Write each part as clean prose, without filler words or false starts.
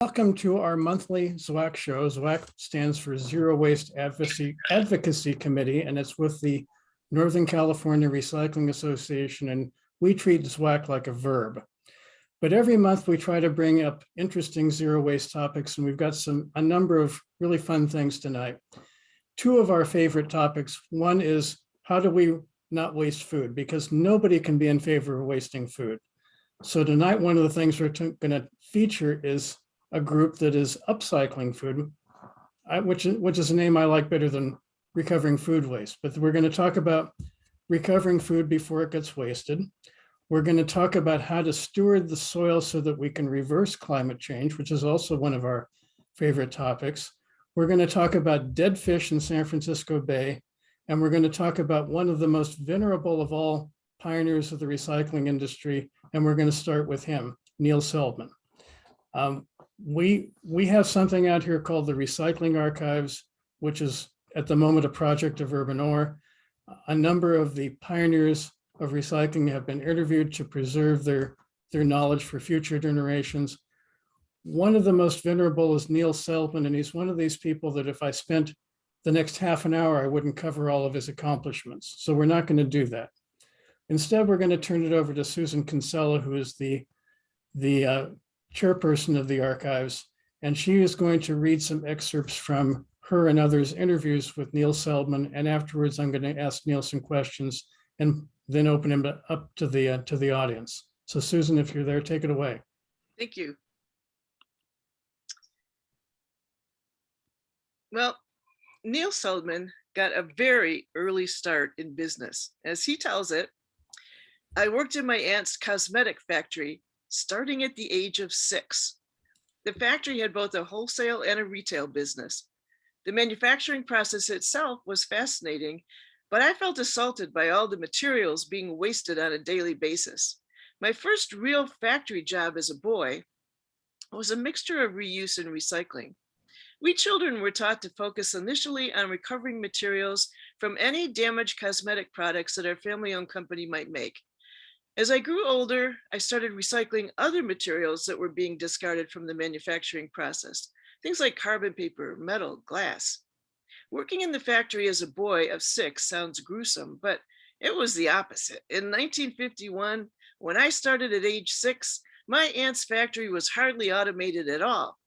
Welcome to our monthly ZWAC show. ZWAC stands for Zero Waste Advocacy Committee, and it's with the Northern California Recycling Association, and we treat ZWAC like a verb. But every month we try to bring up interesting zero waste topics, and we've got a number of really fun things tonight. Two of our favorite topics. One is, how do we not waste food? Because nobody can be in favor of wasting food. So tonight, one of the things we're going to feature is a group that is upcycling food, which is a name I like better than recovering food waste. But we're going to talk about recovering food before it gets wasted. We're going to talk about how to steward the soil so that we can reverse climate change, which is also one of our favorite topics. We're going to talk about dead fish in San Francisco Bay, and we're going to talk about one of the most venerable of all pioneers of the recycling industry, and we're going to start with him, Neil Seldman. We have something out here called the Recycling Archives, which is at the moment a project of Urban Ore. A number of the pioneers of recycling have been interviewed to preserve their knowledge for future generations. One of the most venerable is Neil Seldman, and he's one of these people that if I spent the next half an hour, I wouldn't cover all of his accomplishments. So we're not going to do that. Instead, we're going to turn it over to Susan Kinsella, who is the chairperson of the archives, and she is going to read some excerpts from her and others' interviews with Neil Seldman, and afterwards I'm going to ask Neil some questions and then open him up to the audience. So Susan, if you're there, take it away. Thank you. Well, Neil Seldman got a very early start in business. As he tells it, I worked in my aunt's cosmetic factory starting at the age of 6. The factory had both a wholesale and a retail business. The manufacturing process itself was fascinating, but I felt assaulted by all the materials being wasted on a daily basis. My first real factory job as a boy was a mixture of reuse and recycling. We children were taught to focus initially on recovering materials from any damaged cosmetic products that our family-owned company might make. As I grew older, I started recycling other materials that were being discarded from the manufacturing process, things like carbon paper, metal, glass. Working in the factory as a boy of 6 sounds gruesome, but it was the opposite. In 1951, when I started at age 6, my aunt's factory was hardly automated at all.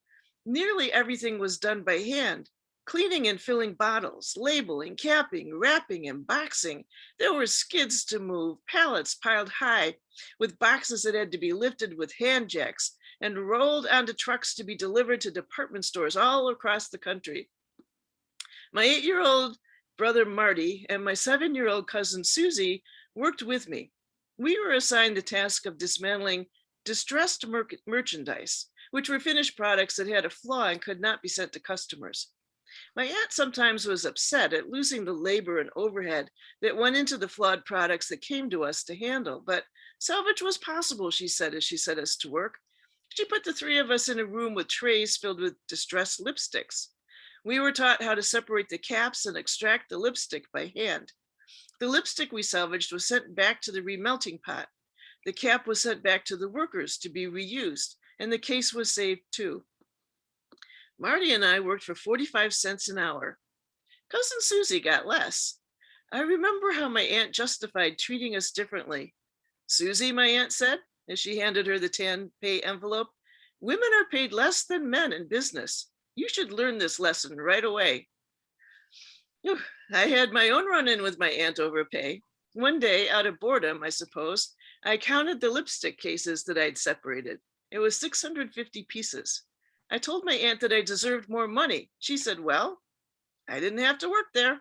Nearly everything was done by hand. Cleaning and filling bottles, labeling, capping, wrapping, and boxing. There were skids to move, pallets piled high with boxes that had to be lifted with hand jacks and rolled onto trucks to be delivered to department stores all across the country. My 8-year-old brother Marty and my 7-year-old cousin Susie worked with me. We were assigned the task of dismantling distressed merchandise, which were finished products that had a flaw and could not be sent to customers. My aunt sometimes was upset at losing the labor and overhead that went into the flawed products that came to us to handle, but salvage was possible, she said, as she set us to work. She put the 3 of us in a room with trays filled with distressed lipsticks. We were taught how to separate the caps and extract the lipstick by hand. The lipstick we salvaged was sent back to the remelting pot. The cap was sent back to the workers to be reused, and the case was saved too. Marty and I worked for 45 cents an hour. Cousin Susie got less. I remember how my aunt justified treating us differently. Susie, my aunt said, as she handed her the tan pay envelope, women are paid less than men in business. You should learn this lesson right away. I had my own run-in with my aunt over pay. One day, out of boredom, I suppose, I counted the lipstick cases that I'd separated. It was 650 pieces. I told my aunt that I deserved more money. She said, well, I didn't have to work there.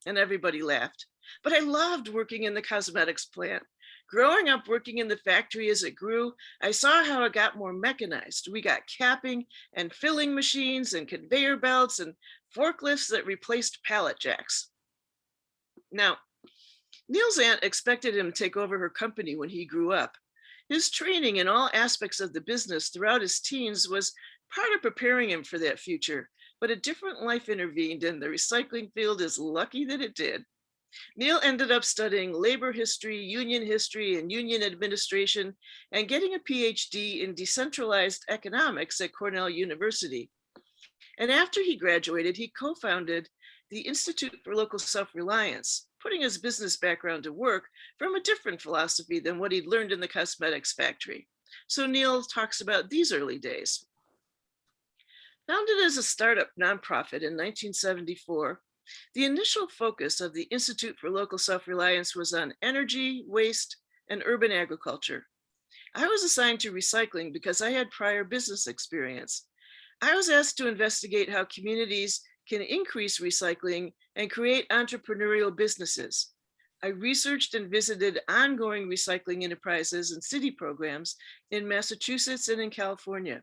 And everybody laughed. But I loved working in the cosmetics plant. Growing up working in the factory as it grew, I saw how it got more mechanized. We got capping and filling machines and conveyor belts and forklifts that replaced pallet jacks. Now, Neil's aunt expected him to take over her company when he grew up. His training in all aspects of the business throughout his teens was part of preparing him for that future, but a different life intervened, and the recycling field is lucky that it did. Neil ended up studying labor history, and union administration, and getting a PhD in decentralized economics at Cornell University. And after he graduated, he co-founded the Institute for Local Self-Reliance, putting his business background to work from a different philosophy than what he'd learned in the cosmetics factory. So Neil talks about these early days. Founded as a startup nonprofit in 1974, the initial focus of the Institute for Local Self-Reliance was on energy, waste, and urban agriculture. I was assigned to recycling because I had prior business experience. I was asked to investigate how communities can increase recycling and create entrepreneurial businesses. I researched and visited ongoing recycling enterprises and city programs in Massachusetts and in California.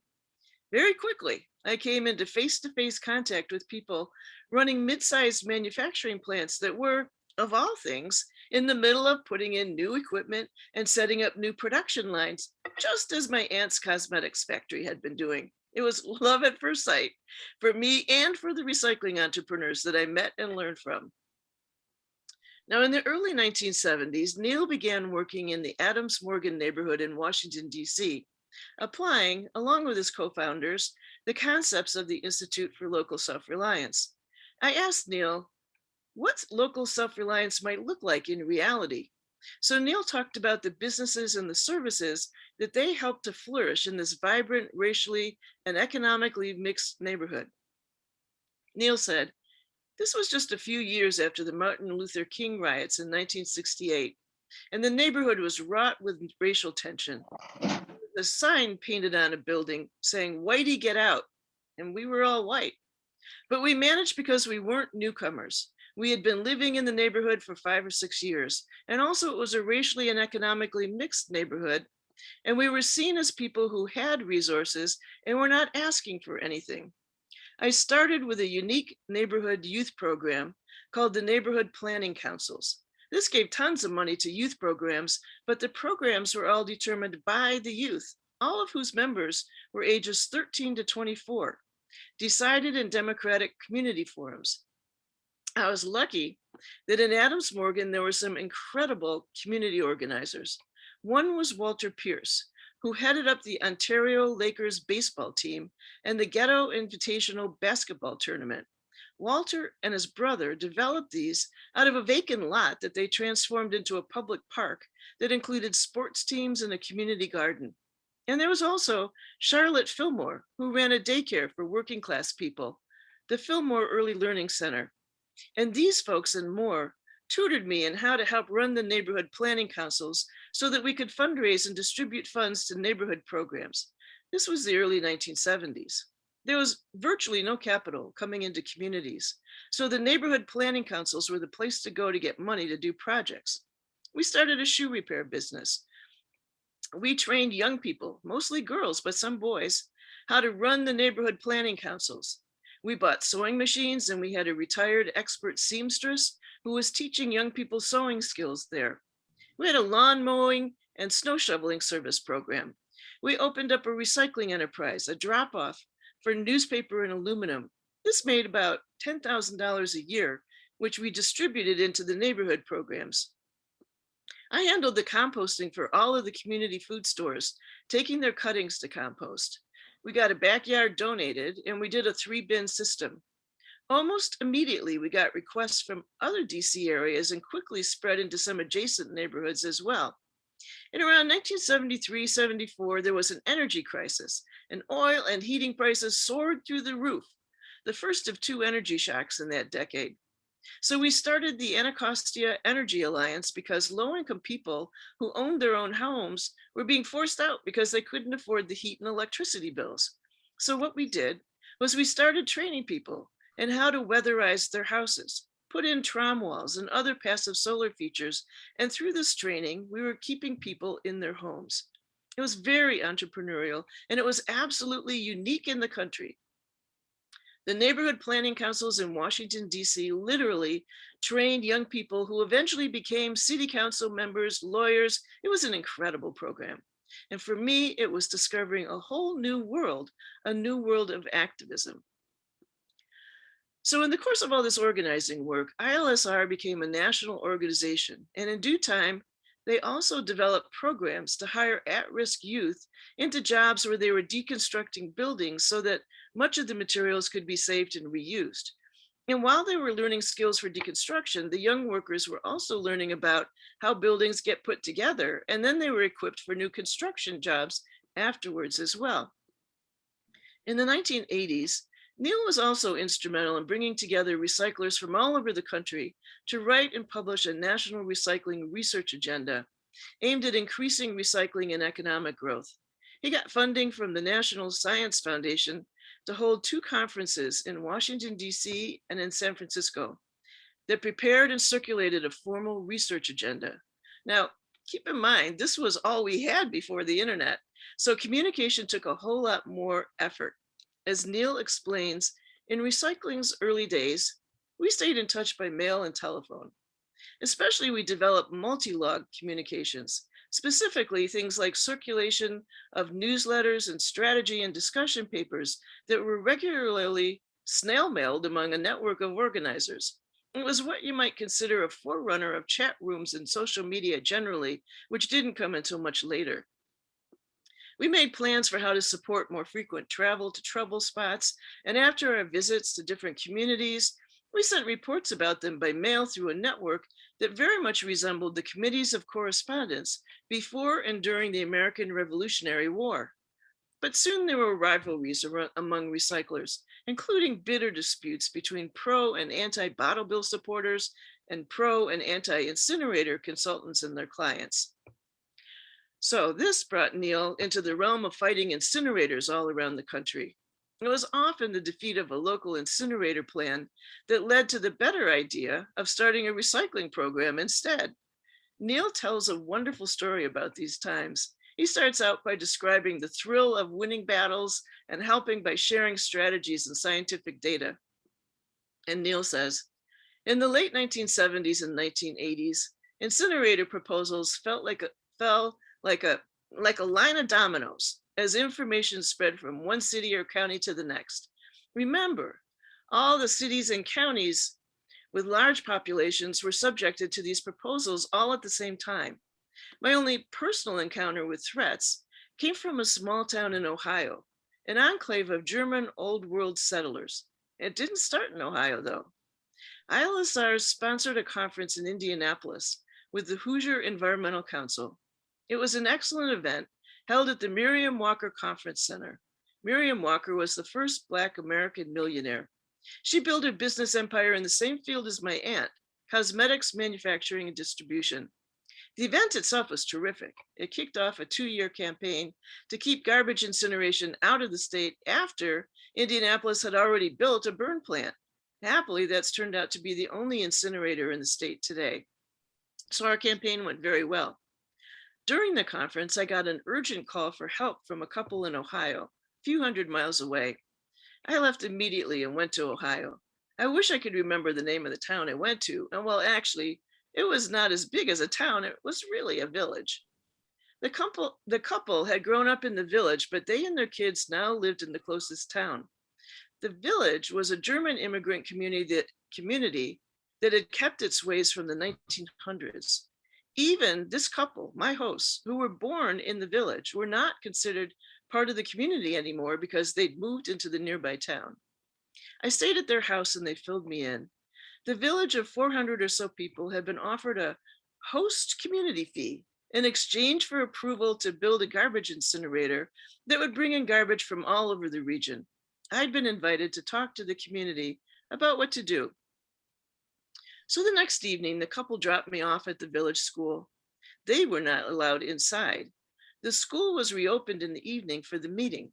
Very quickly, I came into face-to-face contact with people running mid-sized manufacturing plants that were, of all things, in the middle of putting in new equipment and setting up new production lines, just as my aunt's cosmetics factory had been doing. It was love at first sight for me and for the recycling entrepreneurs that I met and learned from. Now, in the early 1970s, Neil began working in the Adams Morgan neighborhood in Washington, D.C., applying, along with his co-founders, the concepts of the Institute for Local Self-Reliance. I asked Neil what local self-reliance might look like in reality. So Neil talked about the businesses and the services that they helped to flourish in this vibrant, racially and economically mixed neighborhood. Neil said, "This was just a few years after the Martin Luther King riots in 1968, and the neighborhood was wrought with racial tension. The sign painted on a building saying, 'Whitey, get out,' and we were all white. But we managed because we weren't newcomers. We had been living in the neighborhood for 5 or 6 years, and also it was a racially and economically mixed neighborhood, and we were seen as people who had resources and were not asking for anything. I started with a unique neighborhood youth program called the Neighborhood Planning Councils. This gave tons of money to youth programs, but the programs were all determined by the youth, all of whose members were ages 13 to 24, decided in democratic community forums. I was lucky that in Adams Morgan, there were some incredible community organizers. One was Walter Pierce, who headed up the Ontario Lakers baseball team and the Ghetto Invitational basketball tournament. Walter and his brother developed these out of a vacant lot that they transformed into a public park that included sports teams and a community garden. And there was also Charlotte Fillmore, who ran a daycare for working class people, the Fillmore Early Learning Center. And these folks and more tutored me in how to help run the neighborhood planning councils so that we could fundraise and distribute funds to neighborhood programs. This was the early 1970s. There was virtually no capital coming into communities, so the neighborhood planning councils were the place to go to get money to do projects. We started a shoe repair business. We trained young people, mostly girls, but some boys, how to run the neighborhood planning councils. We bought sewing machines, and we had a retired expert seamstress who was teaching young people sewing skills there. We had a lawn mowing and snow shoveling service program. We opened up a recycling enterprise, a drop-off for newspaper and aluminum. This made about $10,000 a year, which we distributed into the neighborhood programs. I handled the composting for all of the community food stores, taking their cuttings to compost. We got a backyard donated, and we did a 3-bin system. Almost immediately, we got requests from other DC areas and quickly spread into some adjacent neighborhoods as well. In around 1973-74, there was an energy crisis, and oil and heating prices soared through the roof, the first of 2 energy shocks in that decade. So we started the Anacostia Energy Alliance because low-income people who owned their own homes were being forced out because they couldn't afford the heat and electricity bills. So what we did was we started training people in how to weatherize their houses, put in tram walls and other passive solar features. And through this training, we were keeping people in their homes. It was very entrepreneurial, and it was absolutely unique in the country. The neighborhood planning councils in Washington, D.C. literally trained young people who eventually became city council members, lawyers. It was an incredible program. And for me, it was discovering a whole new world, a new world of activism. So in the course of all this organizing work, ILSR became a national organization, and in due time, they also developed programs to hire at-risk youth into jobs where they were deconstructing buildings so that much of the materials could be saved and reused. And while they were learning skills for deconstruction, the young workers were also learning about how buildings get put together, and then they were equipped for new construction jobs afterwards as well. In the 1980s, Neil was also instrumental in bringing together recyclers from all over the country to write and publish a national recycling research agenda aimed at increasing recycling and economic growth. He got funding from the National Science Foundation to hold 2 conferences in Washington, D.C. and in San Francisco that prepared and circulated a formal research agenda. Now, keep in mind, this was all we had before the internet, so communication took a whole lot more effort. As Neil explains, in recycling's early days, we stayed in touch by mail and telephone. Especially, we developed multi-log communications, specifically things like circulation of newsletters and strategy and discussion papers that were regularly snail mailed among a network of organizers. It was what you might consider a forerunner of chat rooms and social media generally, which didn't come until much later. We made plans for how to support more frequent travel to trouble spots, and after our visits to different communities, we sent reports about them by mail through a network that very much resembled the committees of correspondence before and during the American Revolutionary War. But soon there were rivalries among recyclers, including bitter disputes between pro and anti-bottle bill supporters and pro and anti-incinerator consultants and their clients. So this brought Neil into the realm of fighting incinerators all around the country. It was often the defeat of a local incinerator plan that led to the better idea of starting a recycling program instead. Neil tells a wonderful story about these times. He starts out by describing the thrill of winning battles and helping by sharing strategies and scientific data. And Neil says, in the late 1970s and 1980s, incinerator proposals fell like a line of dominoes as information spread from one city or county to the next. Remember, all the cities and counties with large populations were subjected to these proposals all at the same time. My only personal encounter with threats came from a small town in Ohio, an enclave of German Old World settlers. It didn't start in Ohio, though. ILSR sponsored a conference in Indianapolis with the Hoosier Environmental Council. It was an excellent event held at the Miriam Walker Conference Center. Miriam Walker was the first Black American millionaire. She built a business empire in the same field as my aunt, cosmetics manufacturing and distribution. The event itself was terrific. It kicked off a 2-year campaign to keep garbage incineration out of the state after Indianapolis had already built a burn plant. Happily, that's turned out to be the only incinerator in the state today. So our campaign went very well. During the conference, I got an urgent call for help from a couple in Ohio, a few hundred miles away. I left immediately and went to Ohio. I wish I could remember the name of the town I went to, and well, actually, it was not as big as a town, it was really a village. The couple had grown up in the village, but they and their kids now lived in the closest town. The village was a German immigrant community that had kept its ways from the 1900s. Even this couple, my hosts, who were born in the village, were not considered part of the community anymore because they'd moved into the nearby town. I stayed at their house and they filled me in. The village of 400 or so people had been offered a host community fee in exchange for approval to build a garbage incinerator that would bring in garbage from all over the region. I'd been invited to talk to the community about what to do. So the next evening, the couple dropped me off at the village school. They were not allowed inside. The school was reopened in the evening for the meeting.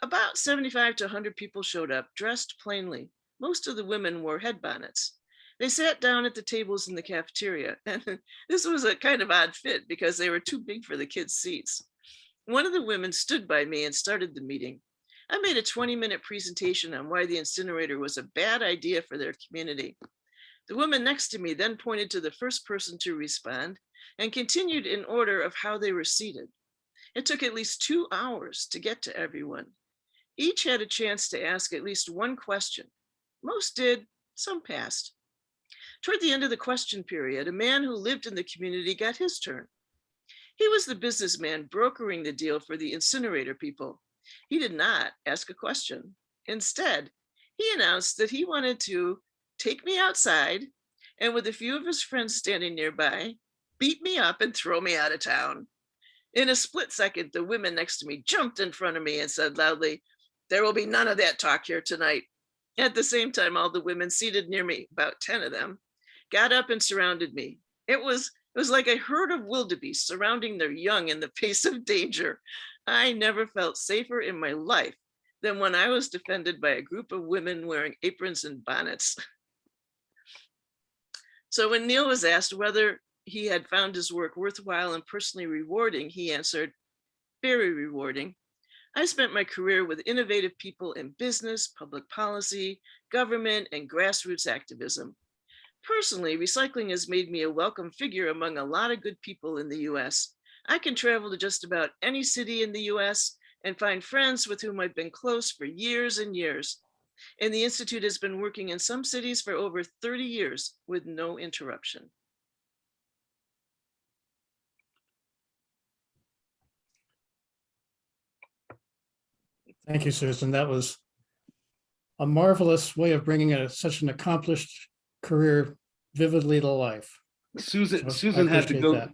About 75 to 100 people showed up, dressed plainly. Most of the women wore head bonnets. They sat down at the tables in the cafeteria, and this was a kind of odd fit because they were too big for the kids' seats. One of the women stood by me and started the meeting. I made a 20-minute presentation on why the incinerator was a bad idea for their community. The woman next to me then pointed to the first person to respond and continued in order of how they were seated. It took at least 2 hours to get to everyone. Each had a chance to ask at least one question. Most did, some passed. Toward the end of the question period, a man who lived in the community got his turn. He was the businessman brokering the deal for the incinerator people. He did not ask a question. Instead, he announced that he wanted to take me outside and, with a few of his friends standing nearby, beat me up and throw me out of town. In a split second, the women next to me jumped in front of me and said loudly, "There will be none of that talk here tonight." At the same time, all the women seated near me, about 10 of them, got up and surrounded me. It was like a herd of wildebeest surrounding their young in the face of danger. I never felt safer in my life than when I was defended by a group of women wearing aprons and bonnets. So when Neil was asked whether he had found his work worthwhile and personally rewarding, he answered, "Very rewarding. I spent my career with innovative people in business, public policy, government, and grassroots activism. Personally, recycling has made me a welcome figure among a lot of good people in the US. I can travel to just about any city in the US and find friends with whom I've been close for years and years. And the Institute has been working in some cities for over 30 years with no interruption." Thank you, Susan. That was a marvelous way of bringing such an accomplished career vividly to life. Susan So I Susan had to appreciate go.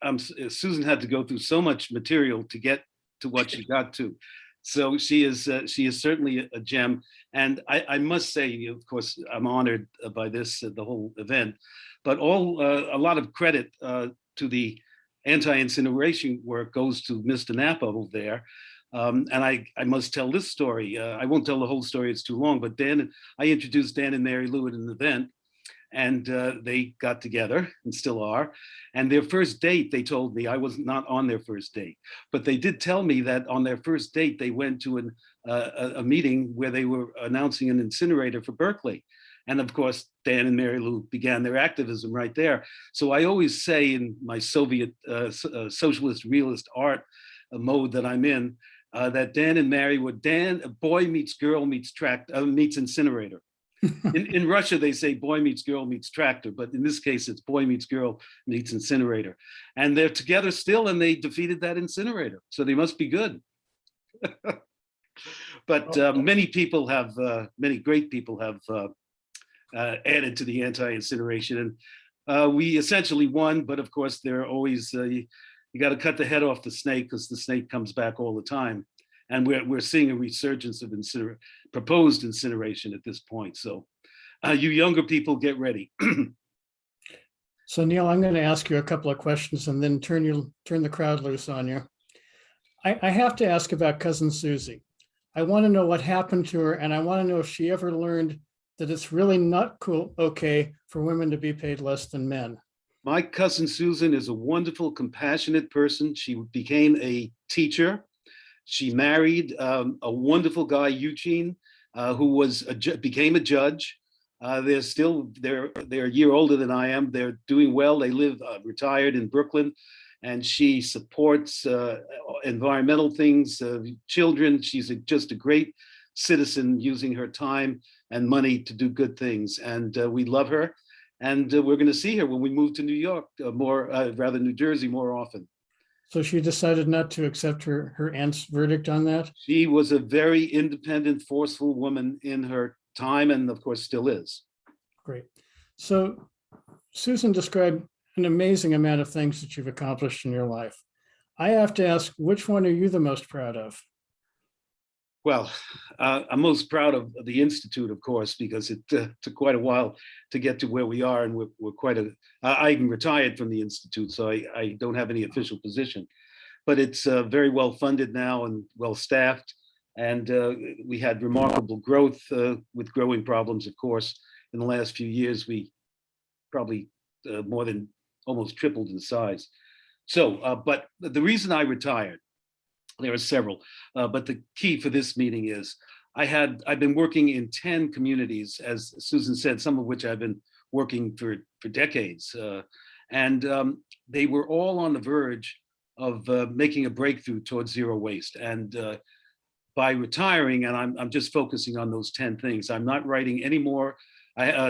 that. Susan had to go through so much material to get to what she got to. So she is certainly a gem. And I must say, of course, I'm honored by this, the whole event, but a lot of credit to the anti-incineration work goes to Mr. Napa over there. And I must tell this story. I won't tell the whole story, it's too long, but I introduced Dan and Mary Lou at an event, and they got together and still are. And their first date, they told me, I was not on their first date, but they did tell me that on their first date, they went to a meeting where they were announcing an incinerator for Berkeley. And of course, Dan and Mary Lou began their activism right there. So I always say in my Soviet socialist realist art mode that I'm in, that Dan and Mary were boy meets girl meets incinerator. In Russia, they say boy meets girl meets tractor, but in this case, it's boy meets girl meets incinerator. And they're together still, and they defeated that incinerator. So they must be good. But many great people have added to the anti-incineration. And we essentially won, but of course, there are always, you got to cut the head off the snake because the snake comes back all the time. And we're seeing a resurgence of proposed incineration at this point. So you younger people, get ready. So Neil, I'm going to ask you a couple of questions and then turn the crowd loose on you. I have to ask about cousin Susie. I want to know what happened to her, and I want to know if she ever learned that it's really not okay for women to be paid less than men. My cousin Susan is a wonderful, compassionate person. She became a teacher. She married a wonderful guy, Eugene, who became a judge. They're a year older than I am. They're doing well. They live retired in Brooklyn, and she supports environmental things, children. She's just a great citizen, using her time and money to do good things. And we love her. And we're going to see her when we move to New York, New Jersey more often. So she decided not to accept her aunt's verdict on that? She was a very independent, forceful woman in her time, and of course still is. Great. So Susan described an amazing amount of things that you've accomplished in your life. I have to ask, which one are you the most proud of? Well, I'm most proud of the Institute, of course, because it took quite a while to get to where we are, and I'm retired from the Institute, so I don't have any official position, but it's very well funded now and well staffed, and we had remarkable growth with growing problems, of course. In the last few years, we probably more than almost tripled in size. So, but the reason I retired, there are several, but the key for this meeting is I've been working in 10 communities, as Susan said, some of which I've been working for decades. And they were all on the verge of making a breakthrough towards zero waste. And by retiring, and I'm just focusing on those 10 things. I'm not writing anymore.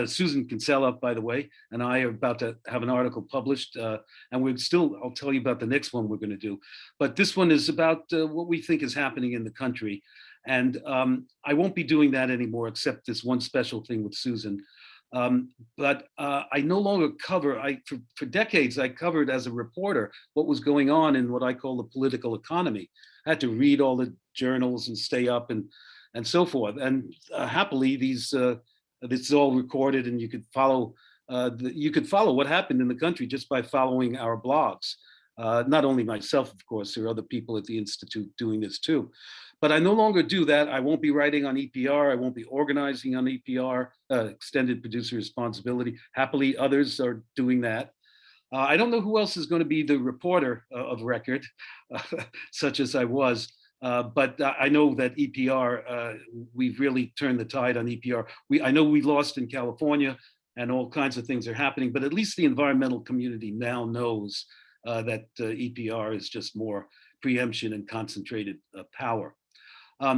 Susan Kinsella, by the way, and I are about to have an article published, and I'll tell you about the next one we're going to do. But this one is about what we think is happening in the country. And I won't be doing that anymore, except this one special thing with Susan. But I no longer cover, for decades, I covered as a reporter what was going on in what I call the political economy. I had to read all the journals and stay up and so forth. And happily, this is all recorded, and you could follow what happened in the country just by following our blogs. Not only myself, of course, there are other people at the Institute doing this too. But I no longer do that. I won't be writing on EPR. I won't be organizing on EPR, extended producer responsibility. Happily, others are doing that. I don't know who else is going to be the reporter of record, such as I was. But I know that EPR, we've really turned the tide on EPR. I know we lost in California and all kinds of things are happening, but at least the environmental community now knows that EPR is just more preemption and concentrated power.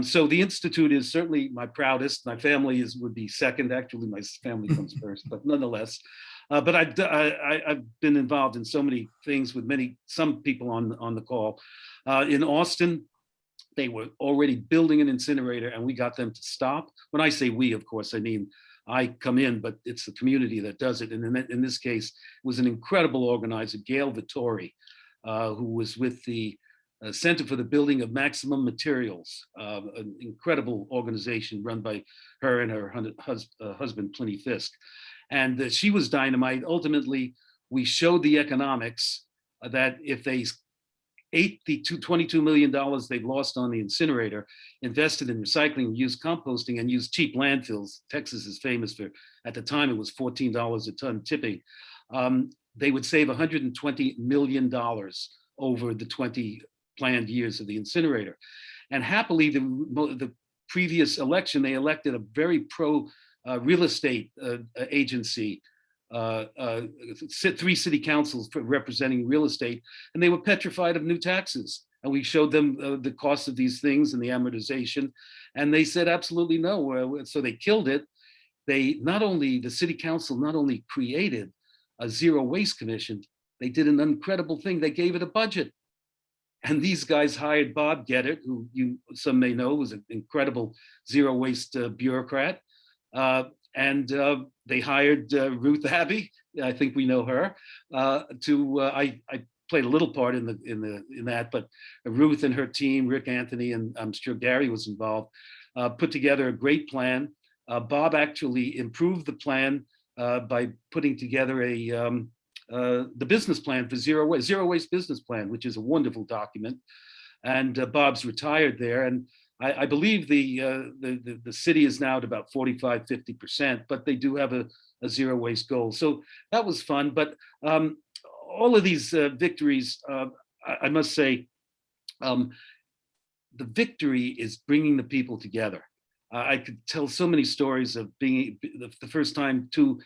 So the Institute is certainly my proudest. My family would be second. Actually, my family comes first, but nonetheless. But I've been involved in so many things with some people on the call. In Austin, they were already building an incinerator, and we got them to stop. When I say we, of course, I mean I come in, but it's the community that does it. And in this case, it was an incredible organizer, Gail Vittori, who was with the Center for the Building of Maximum Materials, an incredible organization run by her and her husband, Pliny Fisk. And she was dynamite. Ultimately, we showed the economics that if they ate the $22 million they've lost on the incinerator, invested in recycling, used composting, and used cheap landfills. Texas is famous for, at the time, it was $14 a ton tipping. They would save $120 million over the 20 planned years of the incinerator. And happily, the previous election, they elected a very pro real estate agency, 3 city councils representing real estate, and they were petrified of new taxes. And we showed them the cost of these things and the amortization, and they said absolutely no. So they killed it. The city council not only created a zero waste commission, they did an incredible thing. They gave it a budget. And these guys hired Bob Geddert, who some may know was an incredible zero waste bureaucrat. And they hired Ruth Abbey. I think we know her. I played a little part in that, but Ruth and her team, Rick Anthony, and I'm sure Gary was involved, put together a great plan. Bob actually improved the plan by putting together the business plan for zero waste business plan, which is a wonderful document. And Bob's retired there, and I believe the city is now at about 45-50%, but they do have a zero waste goal. So that was fun. But all of these victories, I must say, the victory is bringing the people together. I could tell so many stories of being the first time two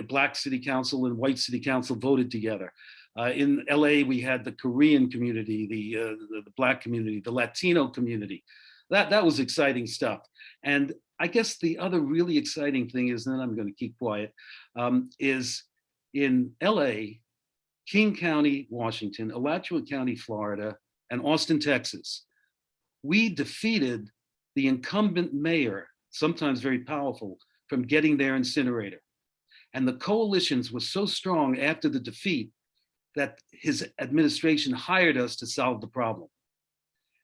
black city council and white city council voted together. In LA, we had the Korean community, the Black community, the Latino community. That was exciting stuff. And I guess the other really exciting thing is, and then I'm going to keep quiet, is in LA, King County, Washington, Alachua County, Florida, and Austin, Texas. We defeated the incumbent mayor, sometimes very powerful, from getting their incinerator. And the coalitions were so strong after the defeat that his administration hired us to solve the problem.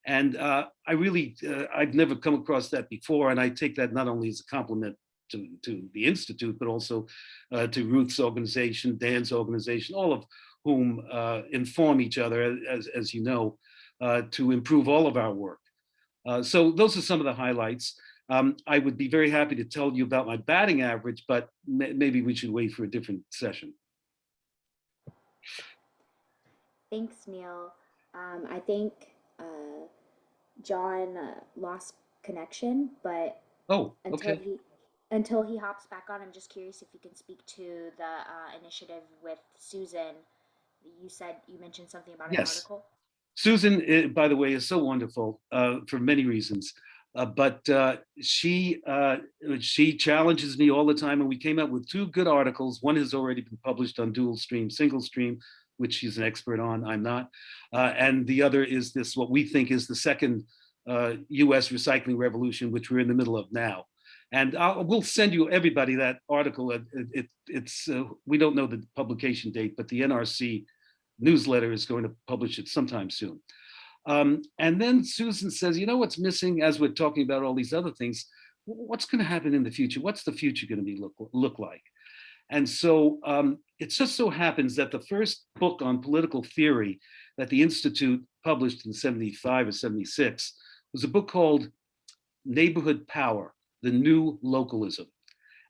And I've never come across that before. And I take that not only as a compliment to the Institute, but also to Ruth's organization, Dan's organization, all of whom inform each other, as you know, to improve all of our work. So those are some of the highlights. I would be very happy to tell you about my batting average, but maybe we should wait for a different session. Thanks, Neil. I think John lost connection, but until he hops back on, I'm just curious if you can speak to the initiative with Susan. You mentioned something about an article. Susan, by the way, is so wonderful for many reasons. But she challenges me all the time, and we came up with 2 good articles. One has already been published on dual stream, single stream, which she's an expert on. I'm not. And the other is this, what we think is the second U.S. recycling revolution, which we're in the middle of now. And we'll send you everybody that article. It's we don't know the publication date, but the NRC newsletter is going to publish it sometime soon. And then Susan says, you know what's missing, as we're talking about all these other things, what's going to happen in the future? What's the future going to be look like? And so it just so happens that the first book on political theory that the Institute published in 75 or 76 was a book called Neighborhood Power, the New Localism.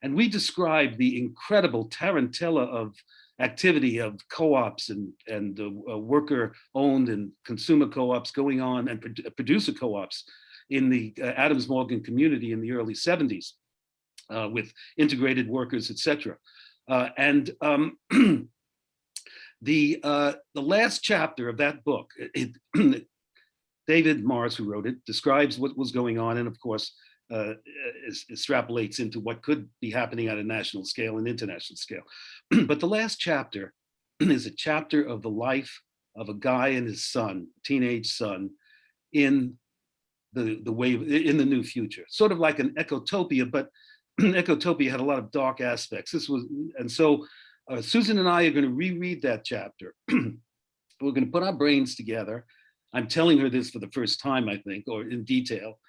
And we described the incredible tarantella of activity of co-ops and worker-owned and consumer co-ops going on, and producer co-ops in the Adams Morgan community in the early 70s with integrated workers, etc. And the last chapter of that book, David Morris, who wrote it, describes what was going on, and of course, extrapolates into what could be happening at a national scale and international scale. But the last chapter is a chapter of the life of a guy and his son, teenage son, in the new future, sort of like an ecotopia, but ecotopia had a lot of dark aspects. And so Susan and I are going to reread that chapter. We're going to put our brains together. I'm telling her this for the first time, I think, or in detail.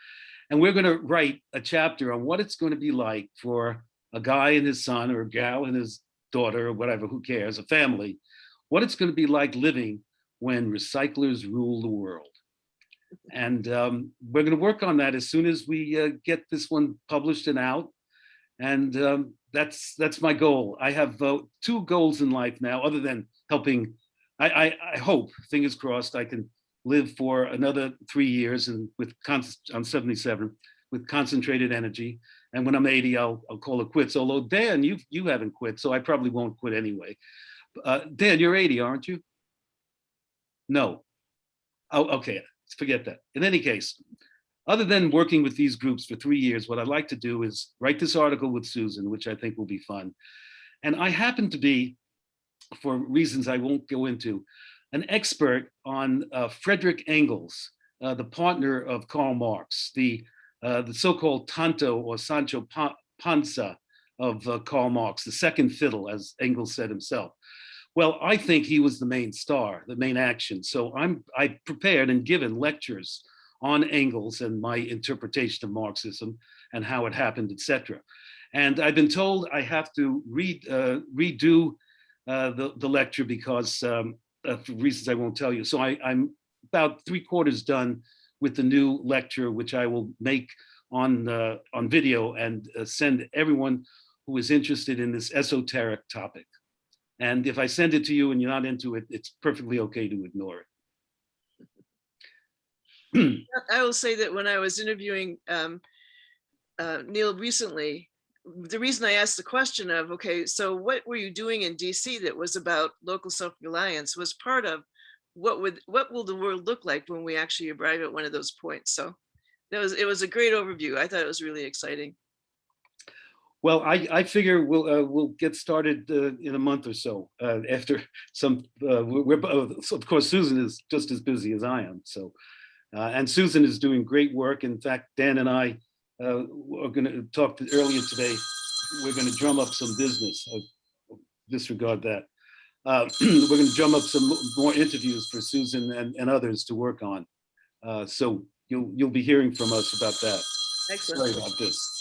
And we're going to write a chapter on what it's going to be like for a guy and his son, or a gal and his daughter, or whatever, who cares, a family, what it's going to be like living when recyclers rule the world. And we're going to work on that as soon as we get this one published and out. And that's my goal. I have 2 goals in life now, other than helping. I hope, fingers crossed, I can live for another 3 years, and I'm 77, with concentrated energy. And when I'm 80, I'll call it quits. Although Dan, you haven't quit, so I probably won't quit anyway. Dan, you're 80, aren't you? No. Oh, okay. Forget that. In any case, other than working with these groups for 3 years, what I'd like to do is write this article with Susan, which I think will be fun. And I happen to be, for reasons I won't go into, an expert on Frederick Engels, the partner of Karl Marx, the so-called Tanto or Sancho Panza of Karl Marx, the second fiddle, as Engels said himself. Well, I think he was the main star, the main action. So I prepared and given lectures on Engels and my interpretation of Marxism and how it happened, etc. And I've been told I have to redo the lecture because for reasons I won't tell you. So I'm about 3/4 done with the new lecture, which I will make on video and send everyone who is interested in this esoteric topic. And if I send it to you and you're not into it, it's perfectly okay to ignore it. I will say that when I was interviewing Neil recently, the reason I asked the question of, okay, so what were you doing in DC that was about local self-reliance was part of what will the world look like when we actually arrive at one of those points. So it was a great overview. I thought it was really exciting. Well, I figure we'll get started in a month or so after some. Of course, Susan is just as busy as I am. So, and Susan is doing great work. In fact, Dan and I are going to talk earlier today. We're going to drum up some business. Disregard that. We're going to drum up some more interviews for Susan and others to work on. So you'll be hearing from us about that. Excellent. Sorry about this.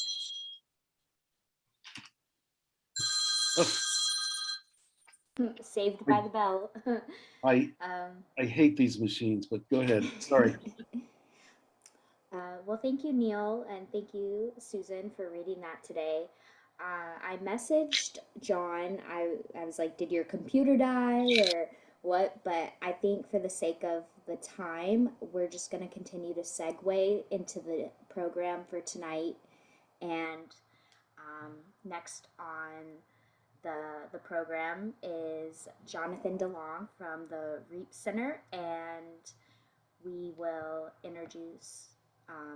Oh. Saved by the bell. I hate these machines, but go ahead. Sorry. Well, thank you, Neil, and thank you, Susan, for reading that today. I messaged John. I was like, did your computer die or what? But I think for the sake of the time, we're just going to continue to segue into the program for tonight. And next on the program is Jonathan DeLong from the REAP Center, and we will introduce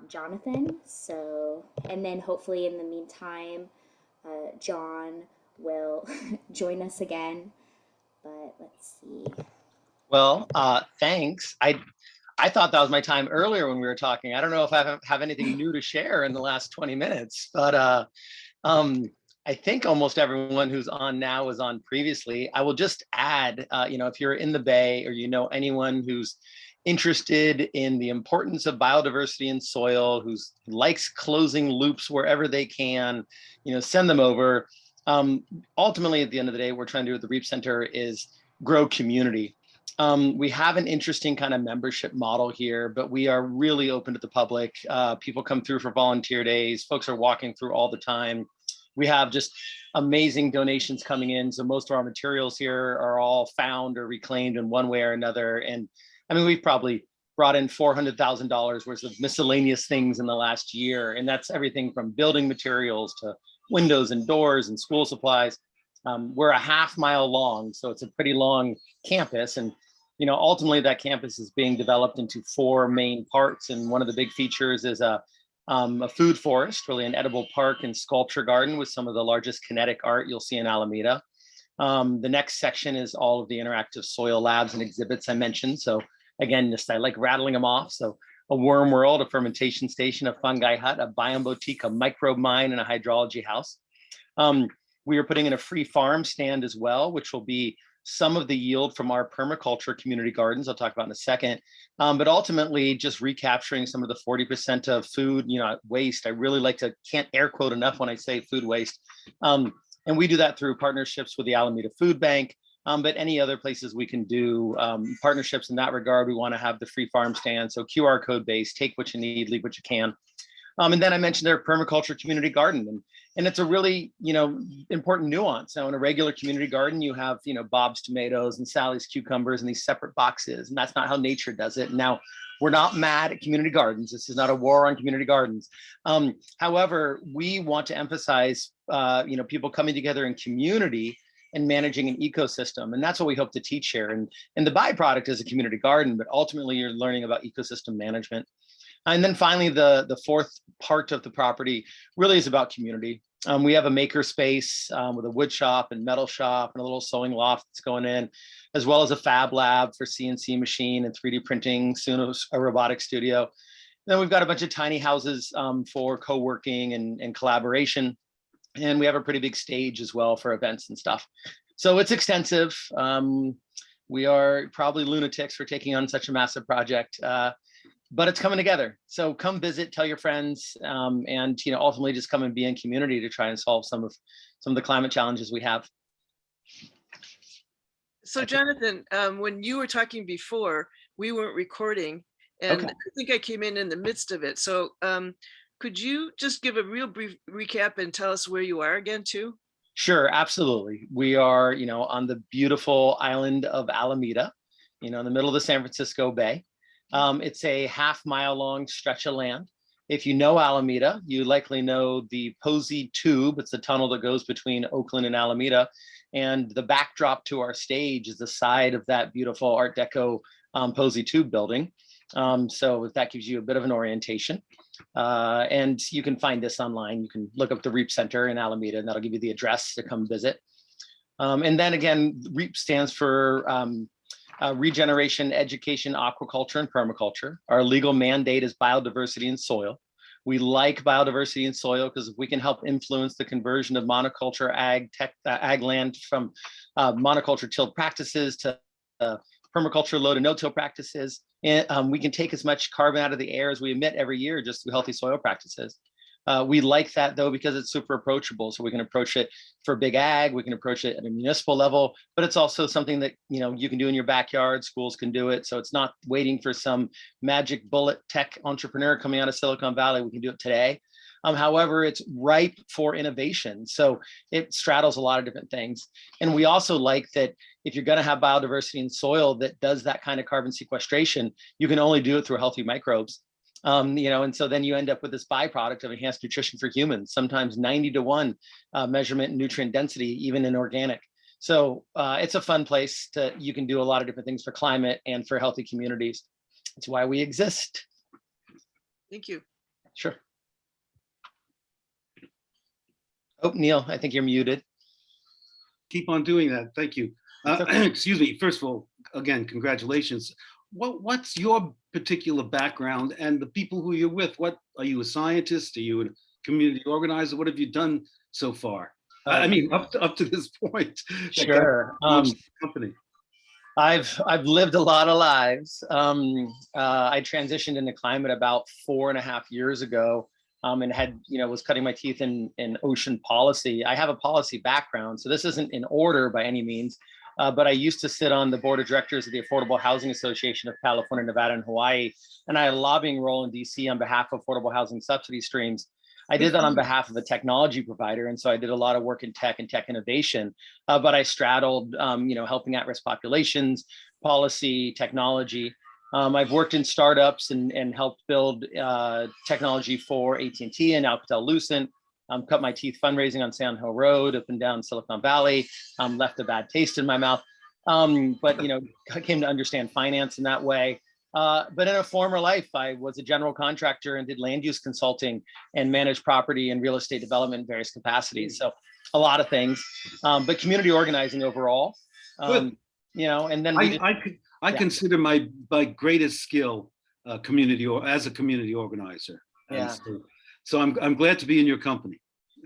Jonathan. So, and then hopefully in the meantime, John will join us again. But let's see. Well, thanks. I thought that was my time earlier when we were talking. I don't know if I have anything new to share in the last 20 minutes, but I think almost everyone who's on now was on previously. I will just add, if you're in the Bay or you know anyone who's interested in the importance of biodiversity in soil, who likes closing loops wherever they can, send them over. Ultimately, at the end of the day, what we're trying to do at the REAP Center is grow community. We have an interesting kind of membership model here, but we are really open to the public. People come through for volunteer days. Folks are walking through all the time. We have just amazing donations coming in. So most of our materials here are all found or reclaimed in one way or another. And I mean, we've probably brought in $400,000 worth of miscellaneous things in the last year. And that's everything from building materials to windows and doors and school supplies. We're a half-mile long, so it's a pretty long campus. And ultimately that campus is being developed into 4 main parts. And one of the big features is a food forest, really an edible park and sculpture garden with some of the largest kinetic art you'll see in Alameda. The next section is all of the interactive soil labs and exhibits I mentioned. So again, I like rattling them off. So a worm world, a fermentation station, a fungi hut, a biome boutique, a microbe mine, and a hydrology house. We are putting in a free farm stand as well, which will be some of the yield from our permaculture community gardens I'll talk about in a second, but ultimately just recapturing some of the 40% of food waste. I really can't air quote enough when I say food waste. And we do that through partnerships with the Alameda Food Bank, but any other places we can do partnerships in that regard. We want to have the free farm stand, so QR code based, take what you need, leave what you can. And then I mentioned their permaculture community garden, and it's a really important nuance. Now in a regular community garden, you have Bob's tomatoes and Sally's cucumbers in these separate boxes, and that's not how nature does it. Now we're not mad at community gardens. This is not a war on community gardens. However, we want to emphasize people coming together in community and managing an ecosystem, and that's what we hope to teach here. And the byproduct is a community garden, but ultimately you're learning about ecosystem management. And then finally, the fourth part of the property really is about community. We have a maker space with a wood shop and metal shop and a little sewing loft that's going in, as well as a fab lab for CNC machine and 3D printing, soon a robotic studio. And then we've got a bunch of tiny houses for co-working and collaboration. And we have a pretty big stage as well for events and stuff. So it's extensive. We are probably lunatics for taking on such a massive project. But it's coming together. So come visit, tell your friends, and ultimately just come and be in community to try and solve some of the climate challenges we have. So Jonathan, when you were talking before, we weren't recording, and okay. I think I came in the midst of it. So could you just give a real brief recap and tell us where you are again too? Sure, absolutely. We are, on the beautiful island of Alameda, in the middle of the San Francisco Bay. It's a half-mile long stretch of land. If you know Alameda, you likely know the Posey Tube. It's the tunnel that goes between Oakland and Alameda. And the backdrop to our stage is the side of that beautiful Art Deco Posey Tube building. So that gives you a bit of an orientation. And you can find this online. You can look up the REAP Center in Alameda, and that'll give you the address to come visit. And then again, REAP stands for Regeneration, Education, Aquaculture, and Permaculture. Our legal mandate is biodiversity in soil. We like biodiversity in soil because if we can help influence the conversion of monoculture ag land from monoculture tilled practices to permaculture low to no-till practices, and we can take as much carbon out of the air as we emit every year just through healthy soil practices. We like that though because it's super approachable. So we can approach it for big ag, we can approach it at a municipal level, but it's also something that you can do in your backyard. Schools can do it. So it's not waiting for some magic bullet tech entrepreneur coming out of Silicon Valley. We can do it today. However, it's ripe for innovation. So it straddles a lot of different things. And we also like that if you're going to have biodiversity in soil that does that kind of carbon sequestration, you can only do it through healthy microbes. And so then you end up with this byproduct of enhanced nutrition for humans, sometimes 90-to-1 measurement in nutrient density, even in organic. So it's a fun place you can do a lot of different things for climate and for healthy communities. It's why we exist. Thank you. Sure. Oh, Neil, I think you're muted. Keep on doing that. Thank you. Okay. Excuse me. First of all, again, congratulations. What's your particular background and the people who you're with? What are you, a scientist? Are you a community organizer? What have you done so far? I mean, up to this point. Sure. Company. I've lived a lot of lives. I transitioned into climate about 4.5 years ago, and was cutting my teeth in ocean policy. I have a policy background, so this isn't in order by any means. But I used to sit on the board of directors of the Affordable Housing Association of California, Nevada, and Hawaii, and I had a lobbying role in DC on behalf of affordable housing subsidy streams. I did that on behalf of a technology provider, and so I did a lot of work in tech and tech innovation. But I straddled, helping at-risk populations, policy, technology. I've worked in startups and helped build technology for AT&T and Alcatel-Lucent. Cut my teeth fundraising on Sand Hill Road, up and down Silicon Valley. Left a bad taste in my mouth, but I came to understand finance in that way. But in a former life, I was a general contractor and did land use consulting and managed property and real estate development in various capacities. So a lot of things, but community organizing overall. And then I consider my greatest skill community or as a community organizer. Yeah. So I'm glad to be in your company.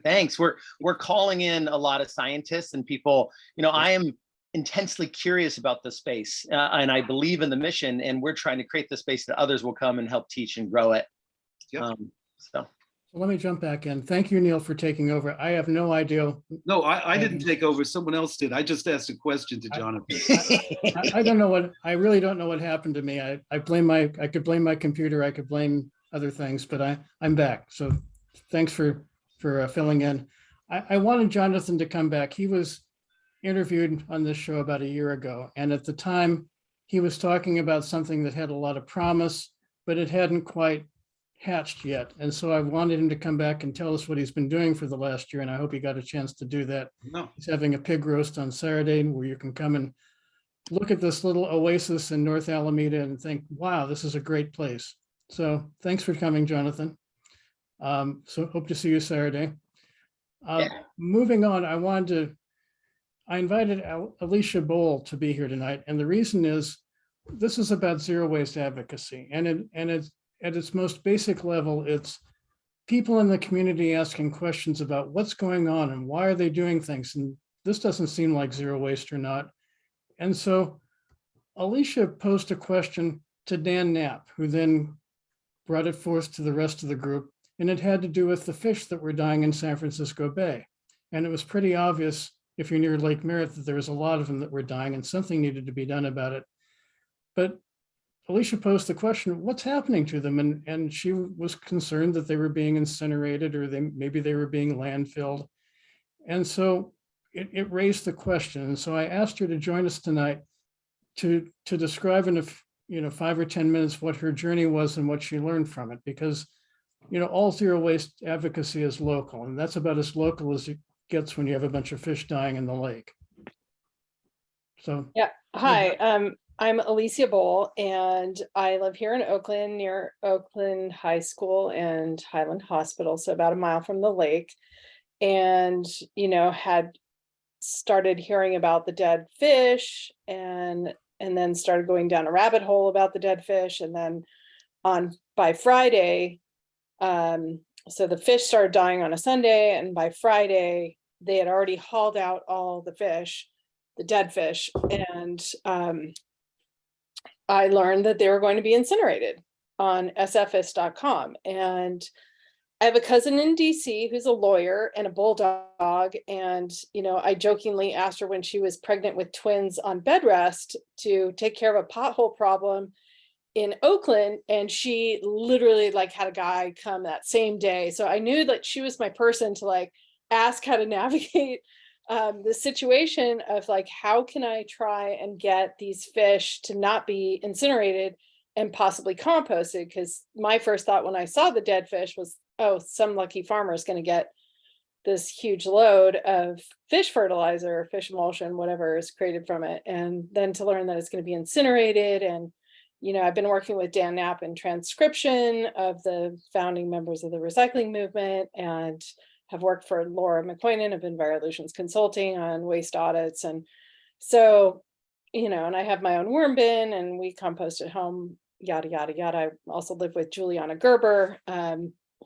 Thanks. We're calling in a lot of scientists and people. I am intensely curious about the space, and I believe in the mission, and we're trying to create the space that others will come and help teach and grow it. Yep. So let me jump back in. Thank you, Neil, for taking over. I have no idea. No, I didn't take over. Someone else did. I just asked a question to Jonathan. I don't know I really don't know what happened to me. I could blame my computer. I could blame other things, but I'm back. So thanks for filling in. I wanted Jonathan to come back. He was interviewed on this show about a year ago. And at the time he was talking about something that had a lot of promise, but it hadn't quite hatched yet. And so I wanted him to come back and tell us what he's been doing for the last year. And I hope he got a chance to do that. No. He's having a pig roast on Saturday where you can come and look at this little oasis in North Alameda and think, wow, this is a great place. So thanks for coming, Jonathan. So hope to see you Saturday. Moving on, I invited Alicia Bowl to be here tonight. And the reason is this is about zero waste advocacy. And it's at its most basic level, it's people in the community asking questions about what's going on and why are they doing things. And this doesn't seem like zero waste or not. And so Alicia posed a question to Dan Knapp, who then brought it forth to the rest of the group. And it had to do with the fish that were dying in San Francisco Bay. And it was pretty obvious if you're near Lake Merritt that there was a lot of them that were dying and something needed to be done about it. But Alicia posed the question, what's happening to them? And she was concerned that they were being incinerated or maybe they were being landfilled. And so it raised the question. And so I asked her to join us tonight to describe in 5 or 10 minutes what her journey was and what she learned from it. Because all zero waste advocacy is local, and that's about as local as it gets when you have a bunch of fish dying in the lake. So yeah, hi, I'm Alicia Bowl, and I live here in Oakland near Oakland High School and Highland Hospital, so about a mile from the lake. And had started hearing about the dead fish and then started going down a rabbit hole about the dead fish. And then by Friday, so the fish started dying on a Sunday, and by Friday they had already hauled out all the fish, the dead fish, and I learned that they were going to be incinerated on sfs.com. And I have a cousin in DC who's a lawyer and a bulldog, and I jokingly asked her when she was pregnant with twins on bed rest to take care of a pothole problem in Oakland, and she literally had a guy come that same day. So I knew that she was my person to ask how to navigate the situation of how can I try and get these fish to not be incinerated and possibly composted? Because my first thought when I saw the dead fish was, oh, some lucky farmer is going to get this huge load of fish fertilizer, fish emulsion, whatever is created from it. And then to learn that it's going to be incinerated and I've been working with Dan Knapp in transcription of the founding members of the recycling movement, and have worked for Laura McQueenan of Enviolutions Consulting on waste audits. And so, and I have my own worm bin, and we compost at home, yada, yada, yada. I also live with Juliana Gerber,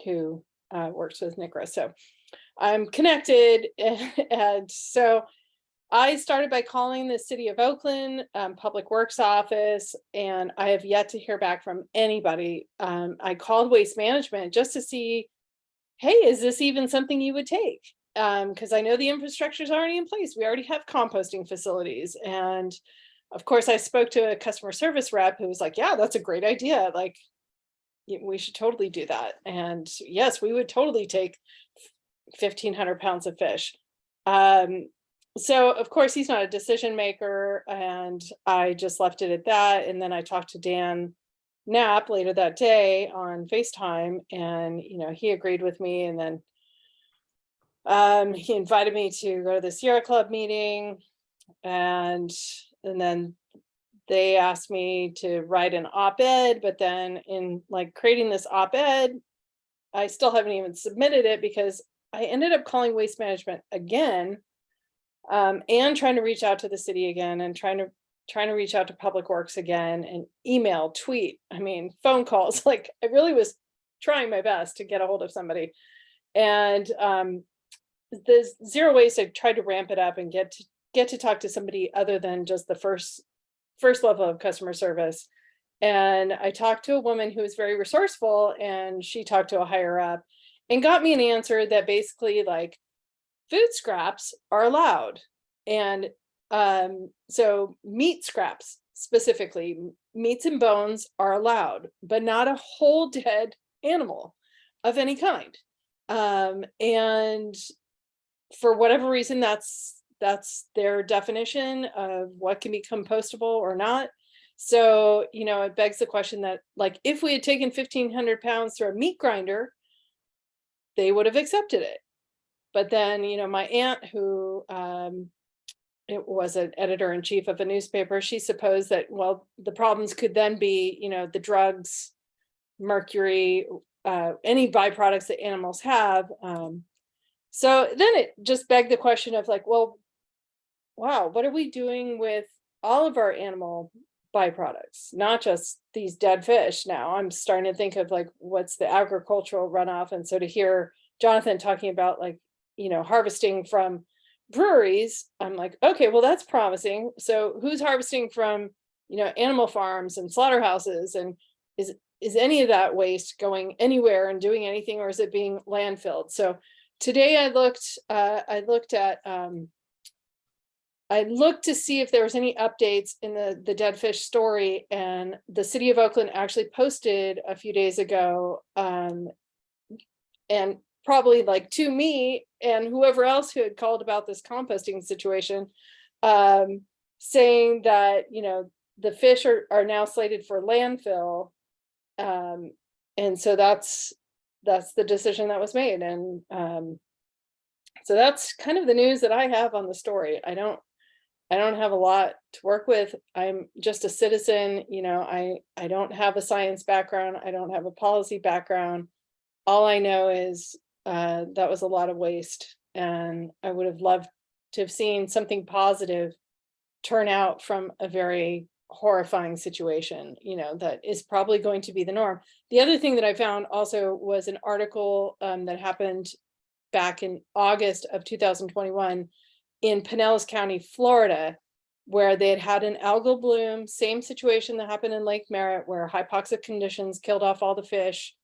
who works with NCRA. So I'm connected. And so I started by calling the City of Oakland Public Works office, and I have yet to hear back from anybody. I called Waste Management just to see, hey, is this even something you would take? Because I know the infrastructure is already in place. We already have composting facilities. And of course, I spoke to a customer service rep who was like, yeah, that's a great idea. Like, we should totally do that. And yes, we would totally take 1,500 pounds of fish. So of course he's not a decision maker, and I just left it at that. And then I talked to Dan Knapp later that day on FaceTime, and he agreed with me. And then he invited me to go to the Sierra Club meeting, and then they asked me to write an op-ed. But then in creating this op-ed, I still haven't even submitted it, because I ended up calling Waste Management again. And trying to reach out to the city again, and trying to reach out to Public Works again, and email, tweet, phone calls. I really was trying my best to get a hold of somebody. And the zero waste, I tried to ramp it up and get to talk to somebody other than just the first level of customer service. And I talked to a woman who was very resourceful, and she talked to a higher up and got me an answer that basically food scraps are allowed. And so meat scraps, specifically meats and bones, are allowed, but not a whole dead animal of any kind. And for whatever reason, that's their definition of what can be compostable or not. So, it begs the question that if we had taken 1,500 pounds through a meat grinder, they would have accepted it. But then, my aunt, who it was an editor-in-chief of a newspaper, she supposed that, well, the problems could then be, the drugs, mercury, any byproducts that animals have. So then it just begged the question of well, wow, what are we doing with all of our animal byproducts, not just these dead fish? Now I'm starting to think of what's the agricultural runoff. And so to hear Jonathan talking about harvesting from breweries, I'm okay, well, that's promising. So who's harvesting from, animal farms and slaughterhouses? And is any of that waste going anywhere and doing anything, or is it being landfilled? So today I looked to see if there was any updates in the dead fish story, and the City of Oakland actually posted a few days ago, and probably to me and whoever else who had called about this composting situation, saying that, the fish are now slated for landfill. And so that's the decision that was made. And so that's kind of the news that I have on the story. I don't have a lot to work with. I'm just a citizen. I don't have a science background. I don't have a policy background. All I know is that was a lot of waste, and I would have loved to have seen something positive turn out from a very horrifying situation, that is probably going to be the norm. The other thing that I found also was an article that happened back in August of 2021 in Pinellas County, Florida, where they had an algal bloom, same situation that happened in Lake Merritt, where hypoxic conditions killed off all the fish.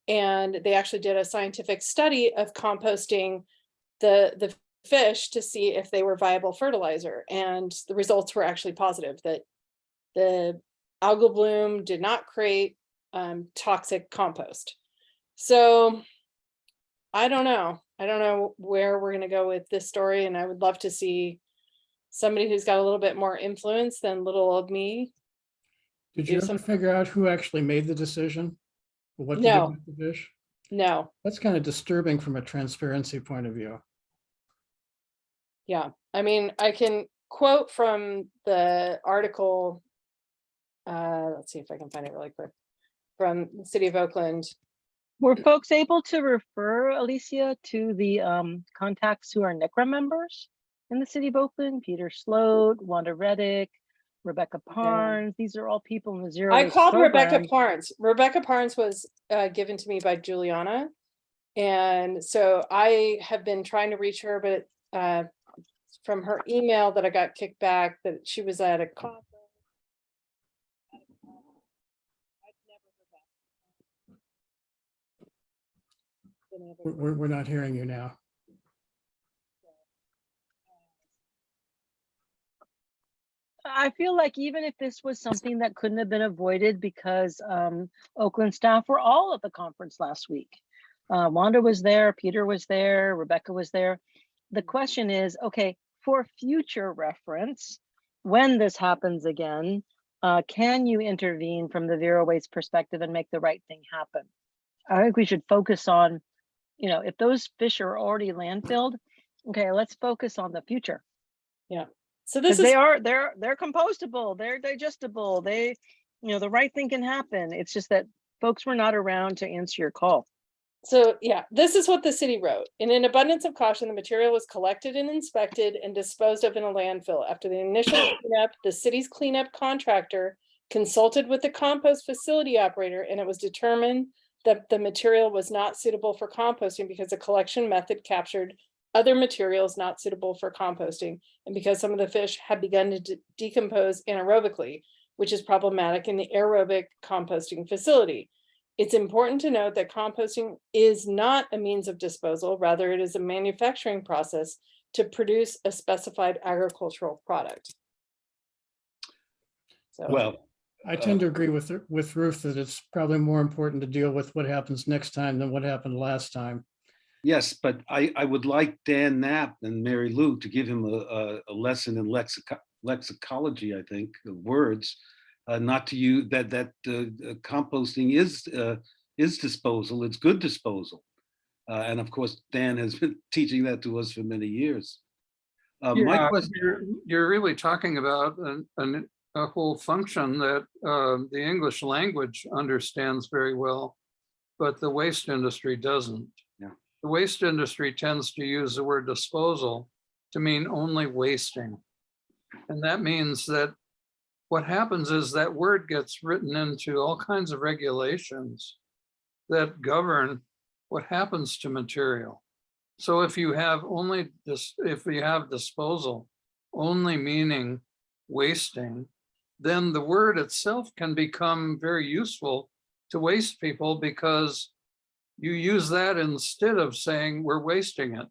And they actually did a scientific study of composting the fish to see if they were viable fertilizer. And the results were actually positive, that the algal bloom did not create toxic compost. So I don't know where we're going to go with this story. And I would love to see somebody who's got a little bit more influence than little old me. Did you ever figure out who actually made the decision? What to do No. with the fish? No. That's kind of disturbing from a transparency point of view. Yeah. I mean, I can quote from the article let's see if I can find it really quick, from the city of Oakland. Were folks able to refer, Alicia, to the contacts who are NCRA members in the city of Oakland? Peter Sloat, Wanda Reddick, Rebecca Parnes. These are all people in the zero I waste called Rebecca program. Parnes. Rebecca Parnes was given to me by Juliana. And so I have been trying to reach her, but from her email that I got kicked back that she was at a conference. We're not hearing you now. I feel like even if this was something that couldn't have been avoided because Oakland staff were all at the conference last week. Wanda was there, Peter was there, Rebecca was there. The question is, okay, for future reference, when this happens again, can you intervene from the zero waste perspective and make the right thing happen? I think we should focus on, you know, if those fish are already landfilled, okay, let's focus on the future. Yeah. So this Because is they're compostable, they're digestible, they, you know, the right thing can happen. It's just that folks were not around to answer your call. so yeah, this is what the city wrote. In an abundance of caution, the material was collected and inspected and disposed of in a landfill. After the initial cleanup, the city's cleanup contractor consulted with the compost facility operator, and it was determined that the material was not suitable for composting because the collection method captured other materials not suitable for composting, and because some of the fish had begun to decompose anaerobically, which is problematic in the aerobic composting facility. It's important to note that composting is not a means of disposal, rather it is a manufacturing process to produce a specified agricultural product. So, Well, I tend to agree with Ruth that it's probably more important to deal with what happens next time than what happened last time. yes, but I would like Dan Knapp and Mary Lou to give him a lesson in lexicology, I think, of words, not to use that composting is disposal. It's good disposal. And of course, Dan has been teaching that to us for many years. My Yeah, question, you're really talking about a whole function that the English language understands very well, but the waste industry doesn't. Yeah. The waste industry tends to use the word disposal to mean only wasting. And that means that what happens is that word gets written into all kinds of regulations that govern what happens to material. So if you have only this, if you have disposal only meaning wasting, then the word itself can become very useful to waste people because you use that instead of saying we're wasting it.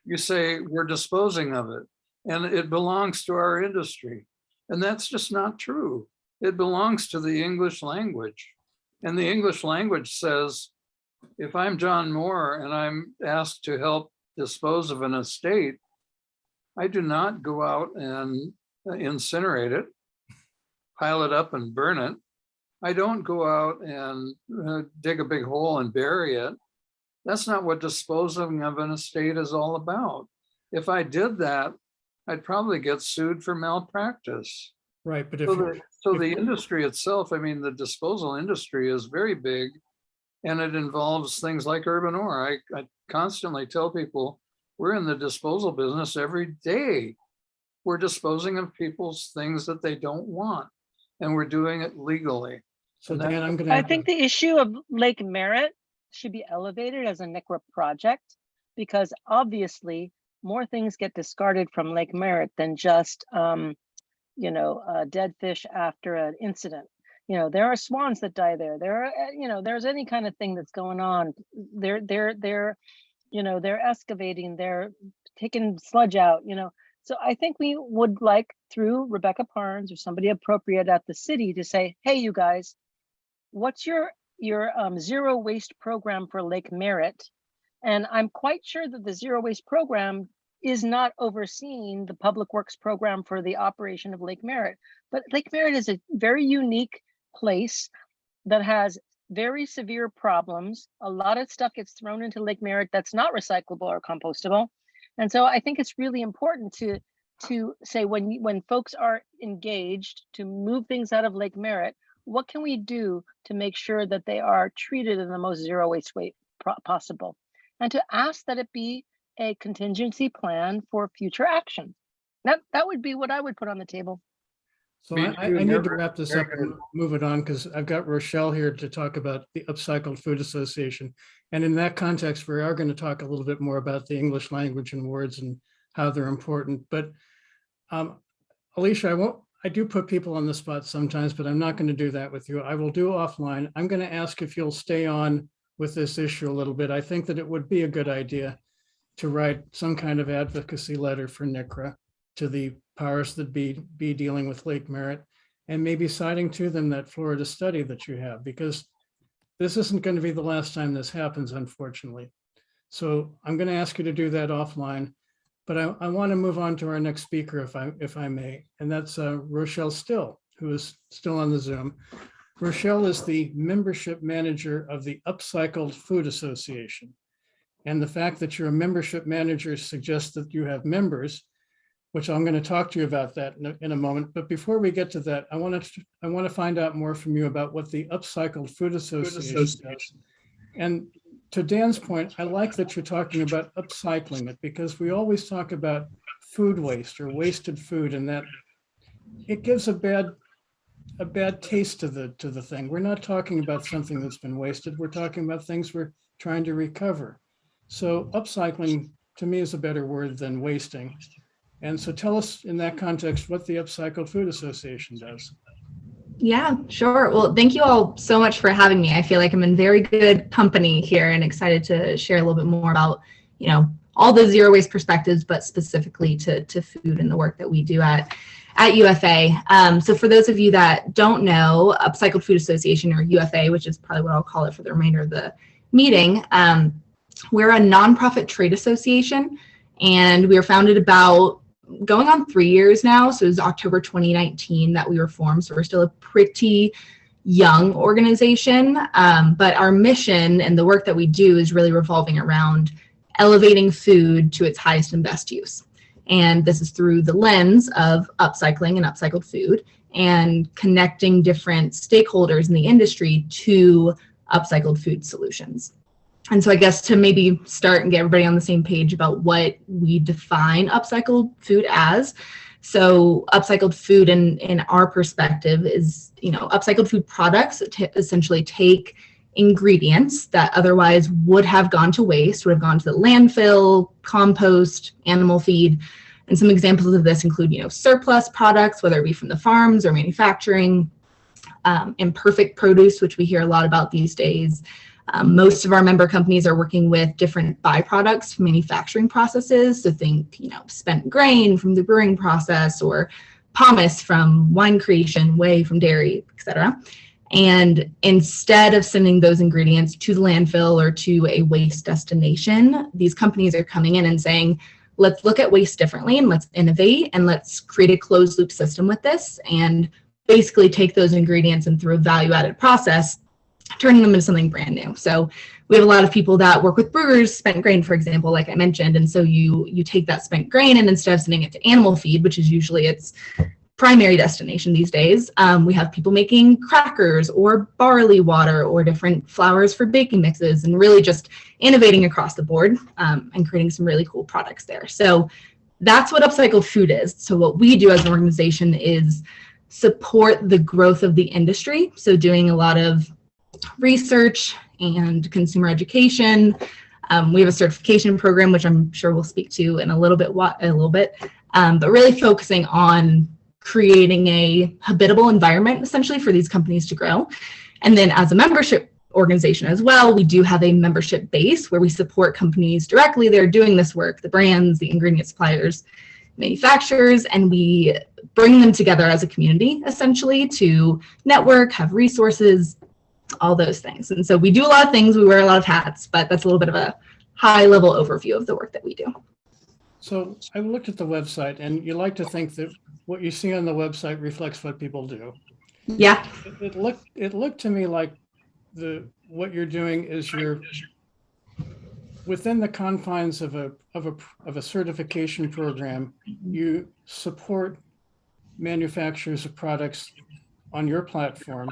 You say we're disposing of it and it belongs to our industry. And that's just not true. It belongs to the English language. And the English language says, if I'm John Moore and I'm asked to help dispose of an estate, I do not go out and incinerate it, pile it up and burn it. I don't go out and dig a big hole and bury it. That's not what disposing of an estate is all about. If I did that, I'd probably get sued for malpractice. Right, but if So the industry itself, I mean, the disposal industry is very big, and it involves things like urban ore. I constantly tell people we're in the disposal business every day. We're disposing of people's things that they don't want, and we're doing it legally. so Dan, I'm going I to, think the issue of Lake Merritt should be elevated as a NCRA project, because obviously more things get discarded from Lake Merritt than just, you know, dead fish after an incident. You know, there are swans that die there. There are, you know, there's any kind of thing that's going on. They're, you know, they're excavating, they're taking sludge out, you know. So I think we would like, through Rebecca Parnes or somebody appropriate at the city, to say, hey, you guys, what's your zero waste program for Lake Merritt? And I'm quite sure that the zero waste program is not overseeing the public works program for the operation of Lake Merritt. But Lake Merritt is a very unique place that has very severe problems. A lot of stuff gets thrown into Lake Merritt that's not recyclable or compostable. And so I think it's really important to to say when folks are engaged to move things out of Lake Merritt, what can we do to make sure that they are treated in the most zero waste way possible? And to ask that it be a contingency plan for future action. That would be what I would put on the table. So Me I too, need to Herbert. wrap this Very up and good. move it on because I've got Rochelle here to talk about the Upcycled Food Association. And in that context, we are going to talk a little bit more about the English language and words and how they're important. But Alicia, I do put people on the spot sometimes, but I'm not going to do that with you. I will do offline. I'm going to ask if you'll stay on with this issue a little bit. I think that it would be a good idea to write some kind of advocacy letter for NCRA to the powers that be dealing with Lake Merritt, and maybe citing to them that Florida study that you have, because this isn't going to be the last time this happens, unfortunately. So I'm going to ask you to do that offline, but I want to move on to our next speaker, if I may, and that's Rochelle Still, who is still on the Zoom. Rochelle is the membership manager of the Upcycled Food Association. And the fact that you're a membership manager suggests that you have members, which I'm going to talk to you about that in a moment. But before we get to that, I want to find out more from you about what the Upcycled Food Association does. And to Dan's point, I like that you're talking about upcycling it, because we always talk about food waste or wasted food, and that it gives a bad taste to the thing. We're not talking about something that's been wasted. We're talking about things we're trying to recover. So upcycling to me is a better word than wasting. And so tell us in that context what the Upcycled Food Association does. Yeah, sure. Well, thank you all so much for having me. I feel like I'm in very good company here and excited to share a little bit more about, all the zero waste perspectives, but specifically to food and the work that we do at UFA. So for those of you that don't know, Upcycled Food Association, or UFA, which is probably what I'll call it for the remainder of the meeting, we're a nonprofit trade association, and we were founded about going on 3 years now. So it was October 2019 that we were formed. So we're still a pretty young organization, but our mission and the work that we do is really revolving around elevating food to its highest and best use. And this is through the lens of upcycling and upcycled food, and connecting different stakeholders in the industry to upcycled food solutions. And so I guess to maybe start and get everybody on the same page about what we define upcycled food as. So upcycled food in our perspective is, upcycled food products essentially take ingredients that otherwise would have gone to waste, would have gone to the landfill, compost, animal feed. And some examples of this include, surplus products, whether it be from the farms or manufacturing, imperfect produce, which we hear a lot about these days. Most of our member companies are working with different byproducts from manufacturing processes. So think, spent grain from the brewing process, or pomace from wine creation, whey from dairy, etc. And instead of sending those ingredients to the landfill or to a waste destination, these companies are coming in and saying, let's look at waste differently, and let's innovate, and let's create a closed loop system with this, and basically take those ingredients and through a value-added process, turning them into something brand new. So we have a lot of people that work with brewers, spent grain, for example, like I mentioned. And so you take that spent grain, and instead of sending it to animal feed, which is usually its primary destination these days, we have people making crackers or barley water or different flours for baking mixes, and really just innovating across the board, and creating some really cool products there. So that's what upcycled food is. So what we do as an organization is support the growth of the industry. So doing a lot of research and consumer education. We have a certification program, which I'm sure we'll speak to in a little bit, but really focusing on creating a habitable environment essentially for these companies to grow. And then as a membership organization as well, we do have a membership base where we support companies directly. They're doing this work, the brands, the ingredient suppliers, manufacturers, and we bring them together as a community essentially to network, have resources, all those things. And so we do a lot of things, we wear a lot of hats, but that's a little bit of a high level overview of the work that we do. So I looked at the website, and you like to think that what you see on the website reflects what people do. Yeah. It looked to me like what you're doing is within the confines of a certification program, you support manufacturers of products on your platform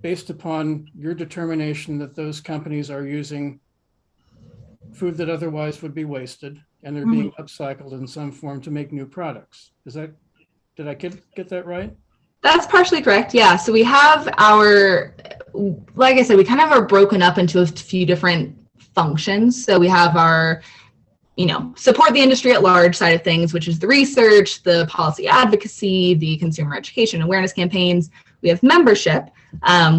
based upon your determination that those companies are using food that otherwise would be wasted and they're being upcycled in some form to make new products. Did I get that right? That's partially correct. Yeah. So we have like I said, we kind of are broken up into a few different functions. So we have our, support the industry at large side of things, which is the research, the policy advocacy, the consumer education awareness campaigns. We have membership,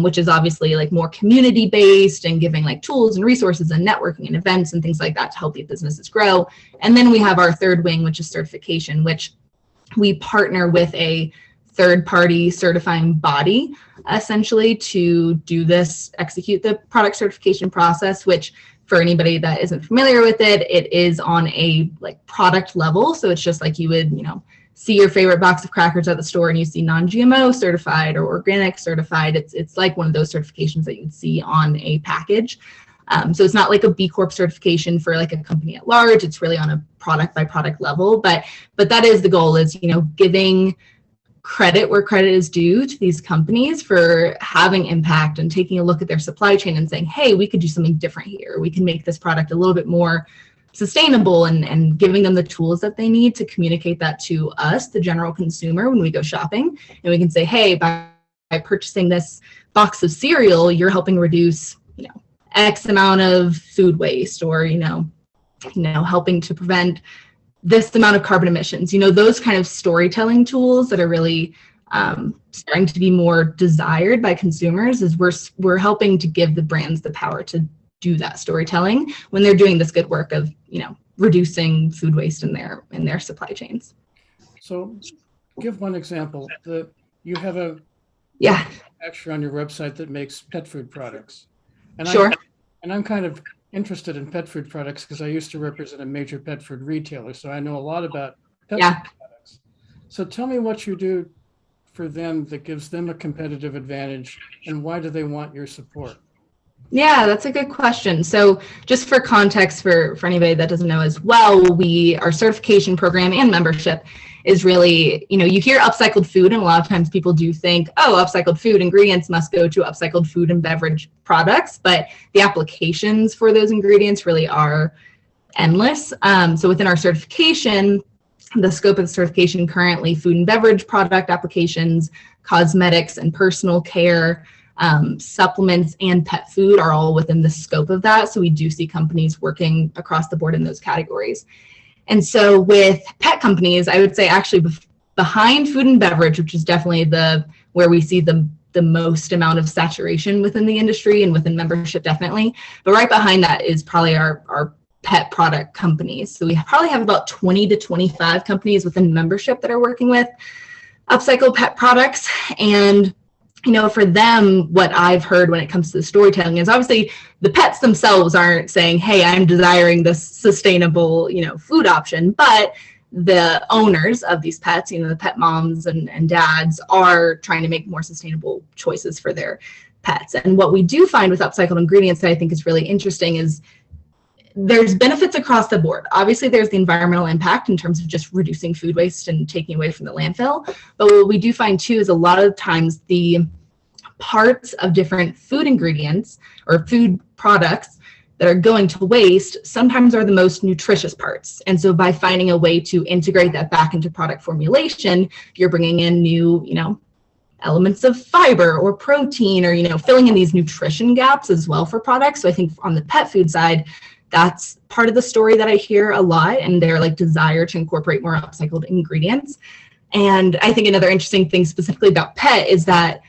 which is obviously like more community based and giving like tools and resources and networking and events and things like that to help these businesses grow. And then we have our third wing, which is certification, which we partner with a third-party certifying body essentially to execute the product certification process, which for anybody that isn't familiar with it, it is on a like product level. So it's just like you would, see your favorite box of crackers at the store and you see non-GMO certified or organic certified. It's like one of those certifications that you'd see on a package. So it's not like a B Corp certification for like a company at large. It's really on a product by product level. But that is the goal, is, giving credit where credit is due to these companies for having impact and taking a look at their supply chain and saying, hey, we could do something different here. We can make this product a little bit more sustainable, and giving them the tools that they need to communicate that to us, the general consumer, when we go shopping. And we can say, hey, by purchasing this box of cereal, you're helping reduce, X amount of food waste, or, helping to prevent this amount of carbon emissions. Those kind of storytelling tools that are really starting to be more desired by consumers, is we're helping to give the brands the power to do that storytelling when they're doing this good work of, reducing food waste in their supply chains. So give one example. You have a manufacturer on your website that makes pet food products. And sure. I'm kind of interested in pet food products because I used to represent a major pet food retailer, so I know a lot about pet food products. So tell me what you do for them that gives them a competitive advantage, and why do they want your support? Yeah, that's a good question. So just for context, for anybody that doesn't know as well, our certification program and membership is really, you hear upcycled food, and a lot of times people do think, oh, upcycled food ingredients must go to upcycled food and beverage products, but the applications for those ingredients really are endless. So within our certification, the scope of the certification currently, food and beverage product applications, cosmetics and personal care, supplements, and pet food are all within the scope of that. So we do see companies working across the board in those categories. And so with pet companies, I would say actually behind food and beverage, which is definitely where we see the most amount of saturation within the industry and within membership, definitely. But right behind that is probably our pet product companies. So we probably have about 20 to 25 companies within membership that are working with upcycled pet products. And for them, what I've heard when it comes to the storytelling is obviously the pets themselves aren't saying, hey, I'm desiring this sustainable, food option, but the owners of these pets, the pet moms and dads, are trying to make more sustainable choices for their pets. And what we do find with upcycled ingredients that I think is really interesting is there's benefits across the board. Obviously, there's the environmental impact in terms of just reducing food waste and taking away from the landfill. But what we do find too is a lot of times the parts of different food ingredients or food products that are going to waste sometimes are the most nutritious parts. And so by finding a way to integrate that back into product formulation, you're bringing in new, elements of fiber or protein, or, filling in these nutrition gaps as well for products. So I think on the pet food side, that's part of the story that I hear a lot, and their desire to incorporate more upcycled ingredients. And I think another interesting thing specifically about pet is that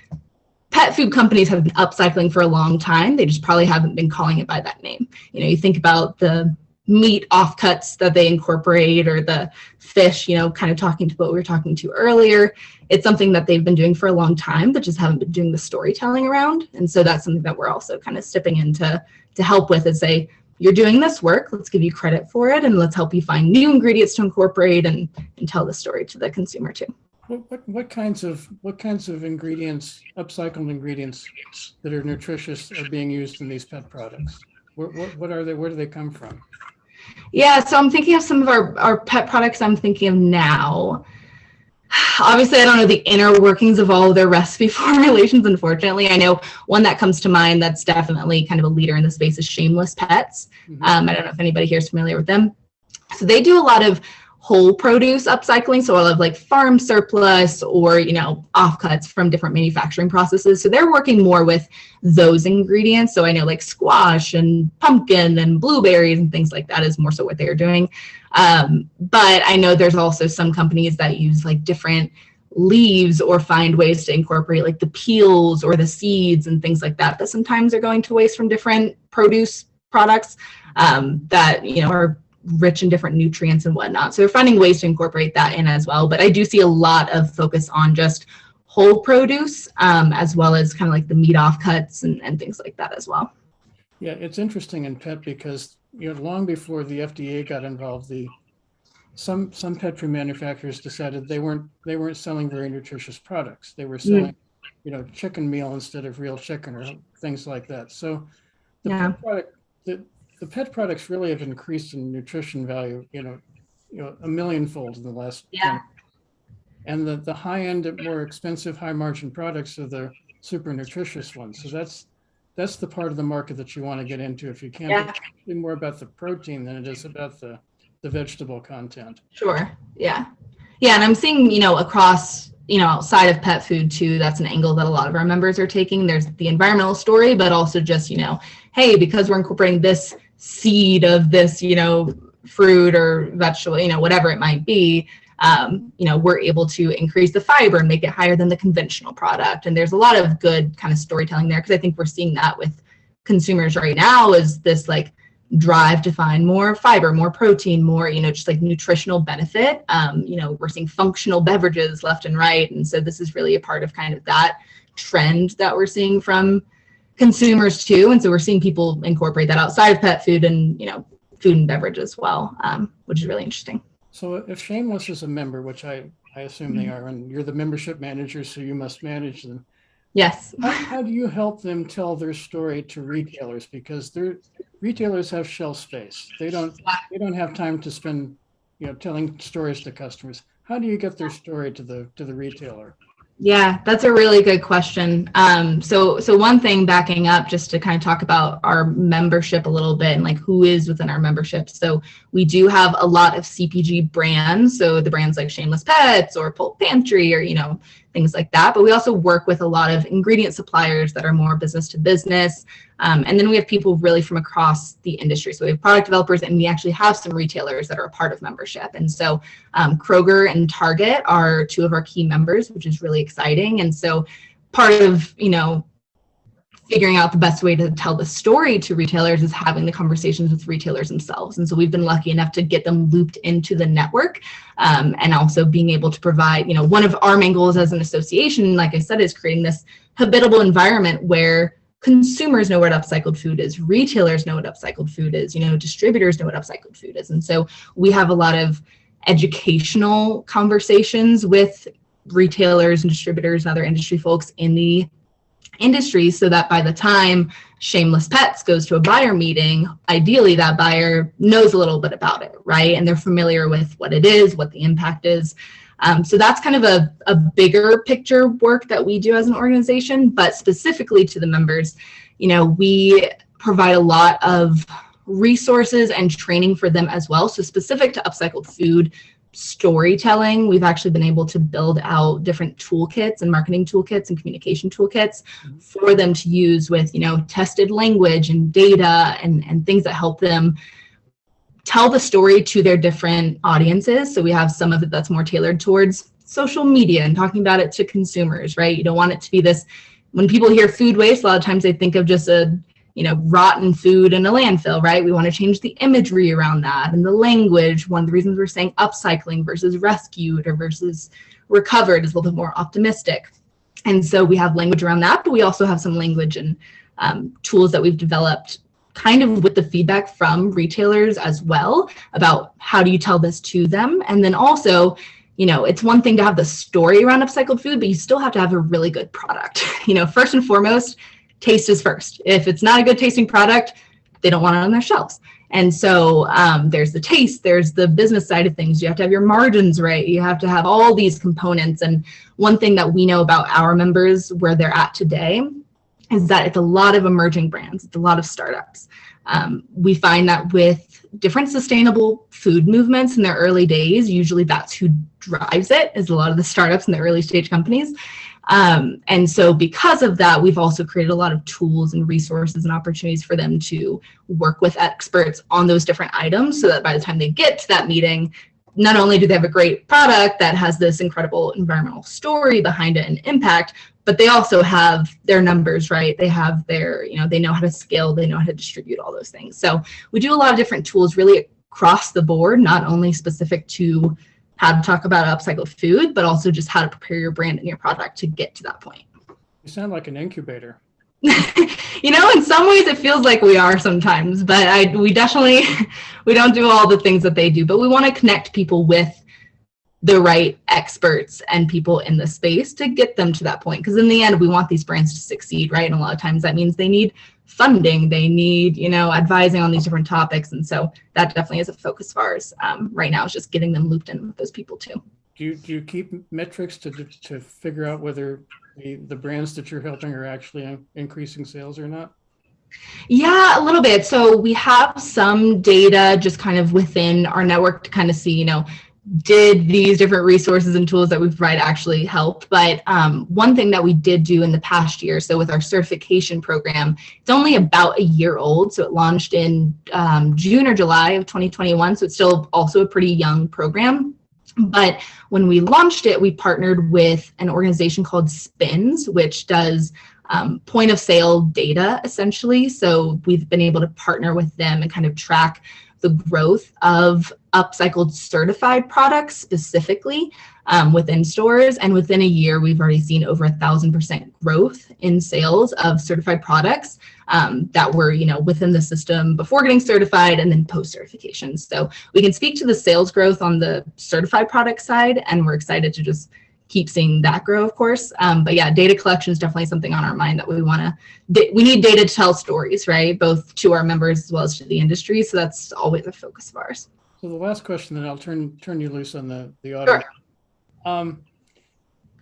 pet food companies have been upcycling for a long time. They just probably haven't been calling it by that name. You think about the meat offcuts that they incorporate, or the fish, kind of talking to what we were talking to earlier. It's something that they've been doing for a long time, but just haven't been doing the storytelling around. And so that's something that we're also kind of stepping in to help with, is say, you're doing this work, let's give you credit for it, and let's help you find new ingredients to incorporate and tell the story to the consumer too. What kinds of ingredients, upcycled ingredients that are nutritious, are being used in these pet products? What are they? Where do they come from? Yeah, so I'm thinking of some of our pet products I'm thinking of now. Obviously, I don't know the inner workings of all of their recipe formulations, unfortunately. I know one that comes to mind that's definitely kind of a leader in the space is Shameless Pets. I don't know if anybody here is familiar with them. So they do a lot of whole produce upcycling, so a lot of like farm surplus or, you know, offcuts from different manufacturing processes. So they're working more with those ingredients. So I know like squash and pumpkin and blueberries and things like that is more so what they're doing. But I know there's also some companies that use like different leaves or find ways to incorporate like the peels or the seeds and things like that sometimes are going to waste from different produce products that, you know, are rich in different nutrients and whatnot. So they're finding ways to incorporate that in as well. But I do see a lot of focus on just whole produce, as well as kind of like the meat offcuts and things like that as well. Yeah, it's interesting in pet because, you know, long before the FDA got involved, some pet food manufacturers decided they weren't selling very nutritious products. They were selling, you know, chicken meal instead of real chicken or things like that. So the pet products really have increased in nutrition value, you know, a millionfold in the last 10. And the high end, more expensive, high margin products are the super nutritious ones. So that's the part of the market that you want to get into if you can. It's more about the protein than it is about the vegetable content. Sure. Yeah. And I'm seeing, you know, across, you know, outside of pet food too, that's an angle that a lot of our members are taking. There's the environmental story, but also just, you know, hey, because we're incorporating this seed of this, you know, fruit or vegetable, you know, whatever it might be, you know, we're able to increase the fiber and make it higher than the conventional product. And there's a lot of good kind of storytelling there, because I think we're seeing that with consumers right now is this like drive to find more fiber, more protein, more, you know, just like nutritional benefit. You know, we're seeing functional beverages left and right. And so this is really a part of kind of that trend that we're seeing from consumers too. And so we're seeing people incorporate that outside of pet food and, you know, food and beverage as well, which is really interesting. So if Shameless is a member, which I assume they are, and you're the membership manager, so you must manage them. Yes. How do you help them tell their story to retailers? Because retailers have shelf space. They don't have time to spend, you know, telling stories to customers. How do you get their story to the retailer? Yeah, that's a really good question. So one thing, backing up just to kind of talk about our membership a little bit and like who is within our membership. So we do have a lot of CPG brands. So the brands like Shameless Pets or Pulp Pantry or, you know, things like that. But we also work with a lot of ingredient suppliers that are more business to business. And then we have people really from across the industry. So we have product developers, and we actually have some retailers that are a part of membership. And so Kroger and Target are two of our key members, which is really exciting. And so part of, you know, figuring out the best way to tell the story to retailers is having the conversations with retailers themselves. And so we've been lucky enough to get them looped into the network, and also being able to provide, you know, one of our main goals as an association, like I said, is creating this habitable environment where consumers know what upcycled food is, retailers know what upcycled food is, you know, distributors know what upcycled food is. And so we have a lot of educational conversations with retailers and distributors and other industry folks in the industry, so that by the time Shameless Pets goes to a buyer meeting, ideally that buyer knows a little bit about it, right? And they're familiar with what it is, what the impact is. So that's kind of a bigger picture work that we do as an organization, but specifically to the members, you know, we provide a lot of resources and training for them as well. So specific to upcycled food storytelling, we've actually been able to build out different toolkits and marketing toolkits and communication toolkits for them to use with, you know, tested language and data and things that help them tell the story to their different audiences. So we have some of it that's more tailored towards social media and talking about it to consumers, right? You don't want it to be this, when people hear food waste, a lot of times they think of just a, you know, rotten food in a landfill, right? We want to change the imagery around that and the language. One of the reasons we're saying upcycling versus rescued or versus recovered is a little bit more optimistic. And so we have language around that, but we also have some language and tools that we've developed kind of with the feedback from retailers as well about how do you tell this to them. And then also, you know, it's one thing to have the story around upcycled food, but you still have to have a really good product. You know, first and foremost, taste is first. If it's not a good tasting product, they don't want it on their shelves. And so there's the taste, there's the business side of things. You have to have your margins right. You have to have all these components. And one thing that we know about our members where they're at today is that it's a lot of emerging brands. It's a lot of startups. We find that with different sustainable food movements in their early days, usually that's who drives it, is a lot of the startups and the early stage companies. And so because of that, we've also created a lot of tools and resources and opportunities for them to work with experts on those different items so that by the time they get to that meeting, not only do they have a great product that has this incredible environmental story behind it and impact, but they also have their numbers right. They have their, they know how to scale, they know how to distribute all those things. So we do a lot of different tools really across the board, not only specific to how to talk about upcycled food, but also just how to prepare your brand and your product to get to that point. You sound like an incubator. In some ways it feels like we are sometimes, but we don't do all the things that they do, but we want to connect people with the right experts and people in the space to get them to that point. Because in the end, we want these brands to succeed, right? And a lot of times that means they need funding, they need, advising on these different topics. And so that definitely is a focus of ours right now, is just getting them looped in with those people too. Do you keep metrics to figure out whether the brands that you're helping are actually increasing sales or not? Yeah, a little bit. So we have some data just kind of within our network to kind of see, did these different resources and tools that we provide actually help? But one thing that we did do in the past year, so with our certification program, it's only about a year old. So it launched in June or July of 2021. So it's still also a pretty young program. But when we launched it, we partnered with an organization called SPINS, which does point of sale data, essentially. So we've been able to partner with them and kind of track the growth of upcycled certified products specifically within stores. And within a year, we've already seen over 1,000% growth in sales of certified products that were, within the system before getting certified and then post-certification. So we can speak to the sales growth on the certified product side, and we're excited to just keep seeing that grow, of course. But yeah, data collection is definitely something on our mind that we need data to tell stories, right? Both to our members as well as to the industry. So that's always a focus of ours. So the last question, then I'll turn you loose on the audience. Sure.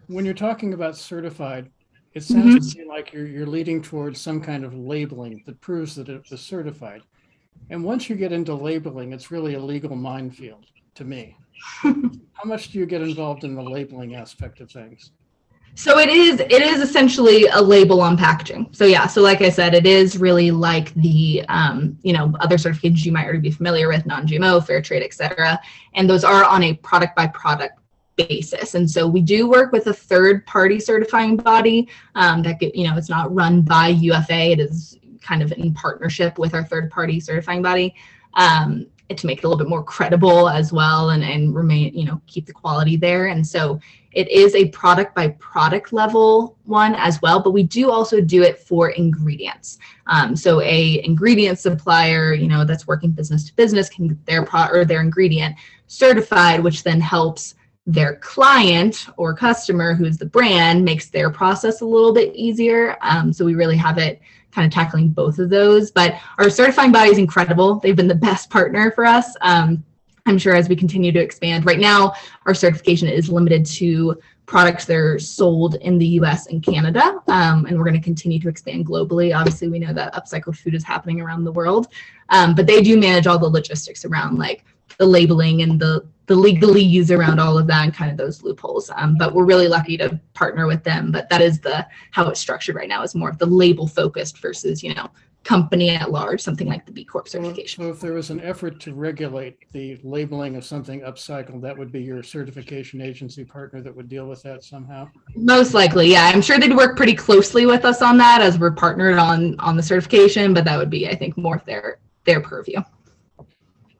When you're talking about certified, it sounds to me like you're leading towards some kind of labeling that proves that it was certified. And once you get into labeling, it's really a legal minefield to me. How much do you get involved in the labeling aspect of things? So it is essentially a label on packaging. So yeah, so like I said, it is really like the other certifications you might already be familiar with, non-GMO, fair trade, et cetera. And those are on a product by product basis. And so we do work with a third party certifying body it's not run by UFA. It is kind of in partnership with our third party certifying body. To make it a little bit more credible as well and remain, keep the quality there. And so it is a product by product level one as well, but we do also do it for ingredients. So a ingredient supplier, that's working business to business can get their ingredient certified, which then helps their client or customer, who's the brand, makes their process a little bit easier. So we really have it kind of tackling both of those. But our certifying body is incredible. They've been the best partner for us. I'm sure as we continue to expand. Right now, our certification is limited to products that are sold in the US and Canada, and we're going to continue to expand globally. Obviously, we know that upcycled food is happening around the world, but they do manage all the logistics around like the labeling and the legalese around all of that and kind of those loopholes. But we're really lucky to partner with them. But that is how it's structured right now, is more of the label focused versus, company at large, something like the B Corp certification. So if there was an effort to regulate the labeling of something upcycled, that would be your certification agency partner that would deal with that somehow? Most likely, yeah. I'm sure they'd work pretty closely with us on that as we're partnered on the certification, but that would be, I think, more of their purview.